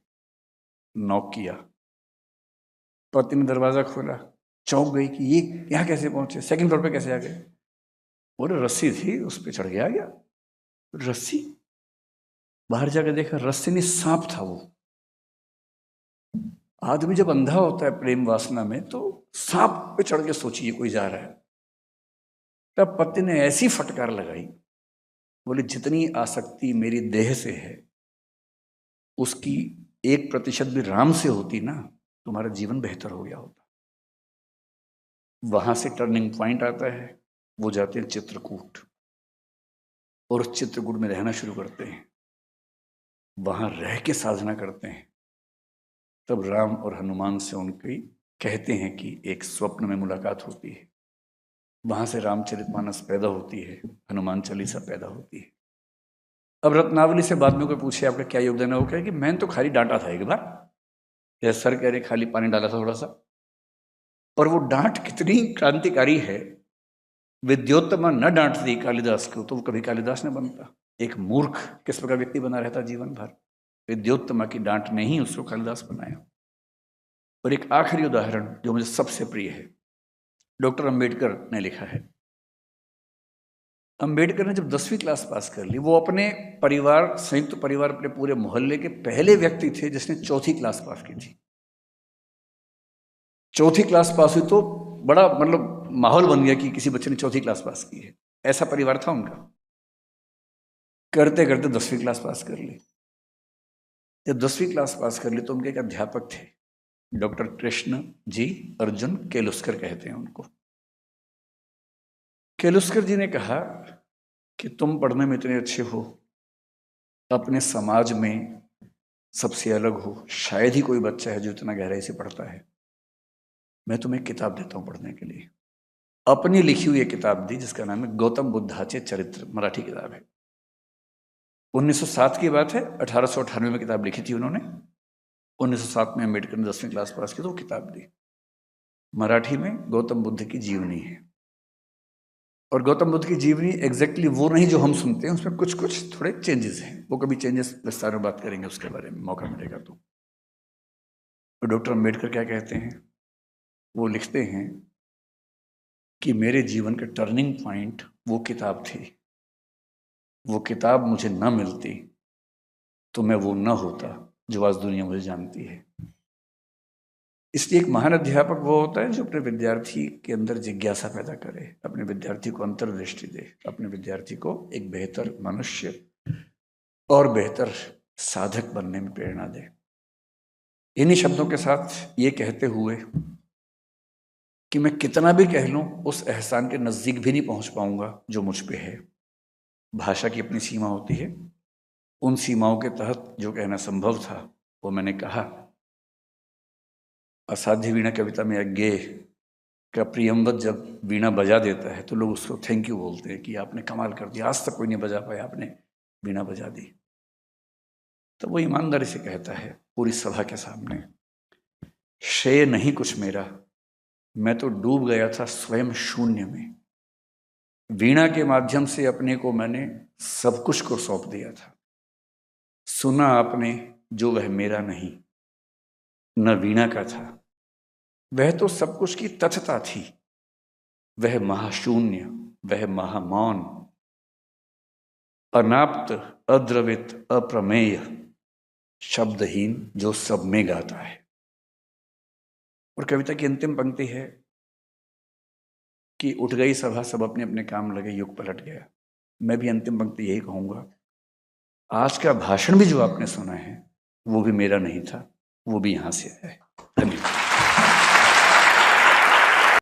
नॉक किया, पत्नी ने दरवाजा खोला, चौंक गई कि ये यहाँ कैसे पहुंचे, 2nd फ्लोर पे कैसे आ गए। बोले रस्सी थी, उस पर चढ़ के आ गया। रस्सी, बाहर जाकर देखा रस्सी नहीं, सांप था वो। आदमी जब अंधा होता है प्रेम वासना में, तो सांप पे चढ़ के सोचिए कोई जा रहा है। तब पत्नी ने ऐसी फटकार लगाई, बोले जितनी आसक्ति मेरी देह से है, उसकी 1% भी राम से होती ना, तुम्हारा जीवन बेहतर हो गया होता। वहां से टर्निंग पॉइंट आता है, वो जाते हैं चित्रकूट, और उस चित्रकूट में रहना शुरू करते हैं, वहां रह के साधना करते हैं। तब राम और हनुमान से उनकी कहते हैं कि एक स्वप्न में मुलाकात होती है, वहां से रामचरितमानस पैदा होती है, हनुमान चालीसा पैदा होती है। अब रत्नावली से बाद में कोई पूछे आपका क्या योगदान है, वो कहे कि मैंने तो खाली डांटा था एक बार, या सर कह रहे खाली पानी डाला था थोड़ा सा। और वो डांट कितनी क्रांतिकारी है, विद्योत्तमा न डांटती कालिदास को तो वो कभी कालिदास न बनता। एक मूर्ख किस प्रकार व्यक्ति बना रहता जीवन भर, विद्योत्तमा की डांट ने ही उसको कालिदास बनाया। और एक आखिरी उदाहरण जो मुझे सबसे प्रिय है, डॉक्टर अंबेडकर ने लिखा है। अंबेडकर ने जब 10वीं क्लास पास कर ली, वो अपने परिवार, संयुक्त परिवार, अपने पूरे मोहल्ले के पहले व्यक्ति थे जिसने 4थी क्लास पास की थी। 4थी क्लास पास हुई तो बड़ा मतलब माहौल बन गया कि किसी बच्चे ने 4थी क्लास पास की है, ऐसा परिवार था उनका। करते करते 10वीं क्लास पास कर ली। जब 10वीं क्लास पास कर ली तो उनके एक अध्यापक थे, डॉक्टर कृष्ण जी अर्जुन केलुस्कर कहते हैं उनको। केलुस्कर जी ने कहा कि तुम पढ़ने में इतने अच्छे हो, अपने समाज में सबसे अलग हो, शायद ही कोई बच्चा है जो इतना गहराई से पढ़ता है, मैं तुम्हें किताब देता हूं पढ़ने के लिए। अपनी लिखी हुई एक किताब दी जिसका नाम है गौतम बुद्धाचे चरित्र, मराठी किताब है। 1907 की बात है, 1898 में किताब लिखी थी उन्होंने। 1907 में अम्बेडकर ने 10वीं क्लास पास की तो किताब दी। मराठी में गौतम बुद्ध की जीवनी है। और गौतम बुद्ध की जीवनी एग्जैक्टली वो नहीं जो हम सुनते हैं, उसमें कुछ कुछ थोड़े चेंजेस हैं। वो कभी चेंजेस विस्तार में बात करेंगे, उसके बारे में मौका मिलेगा तो। डॉक्टर अम्बेडकर क्या कहते हैं? वो लिखते हैं कि मेरे जीवन का टर्निंग पॉइंट वो किताब थी। वो किताब मुझे न मिलती तो मैं वो न होता जो आज दुनिया मुझे जानती है। इसलिए एक महान अध्यापक वो होता है जो अपने विद्यार्थी के अंदर जिज्ञासा पैदा करे, अपने विद्यार्थी को अंतर्दृष्टि दे, अपने विद्यार्थी को एक बेहतर मनुष्य और बेहतर साधक बनने में प्रेरणा दे। इन्हीं शब्दों के साथ ये कहते हुए कि मैं कितना भी कह लूं उस एहसान के नज़दीक भी नहीं पहुंच पाऊंगा जो मुझ पे है। भाषा की अपनी सीमा होती है, उन सीमाओं के तहत जो कहना संभव था वो मैंने कहा। असाध्य वीणा कविता में अज्ञेय का प्रियंवत जब वीणा बजा देता है तो लोग उसको थैंक यू बोलते हैं कि आपने कमाल कर दिया, आज तक कोई नहीं बजा पाया, आपने वीणा बजा दी। तो वो ईमानदारी से कहता है पूरी सभा के सामने, श्रेय नहीं कुछ मेरा, मैं तो डूब गया था स्वयं शून्य में। वीणा के माध्यम से अपने को मैंने सब कुछ को सौंप दिया था। सुना आपने जो वह मेरा नहीं, न वीणा का था, वह तो सब कुछ की तथता थी। वह महाशून्य, वह महामौन, अनाप्त, अद्रवित, अप्रमेय, शब्दहीन जो सब में गाता है। और कविता की अंतिम पंक्ति है कि उठ गई सभा, सब अपने अपने काम लगे, युग पलट गया। मैं भी अंतिम पंक्ति यही कहूंगा, आज का भाषण भी जो आपने सुना है वो भी मेरा नहीं था, वो भी यहां से आया है। धन्यवाद।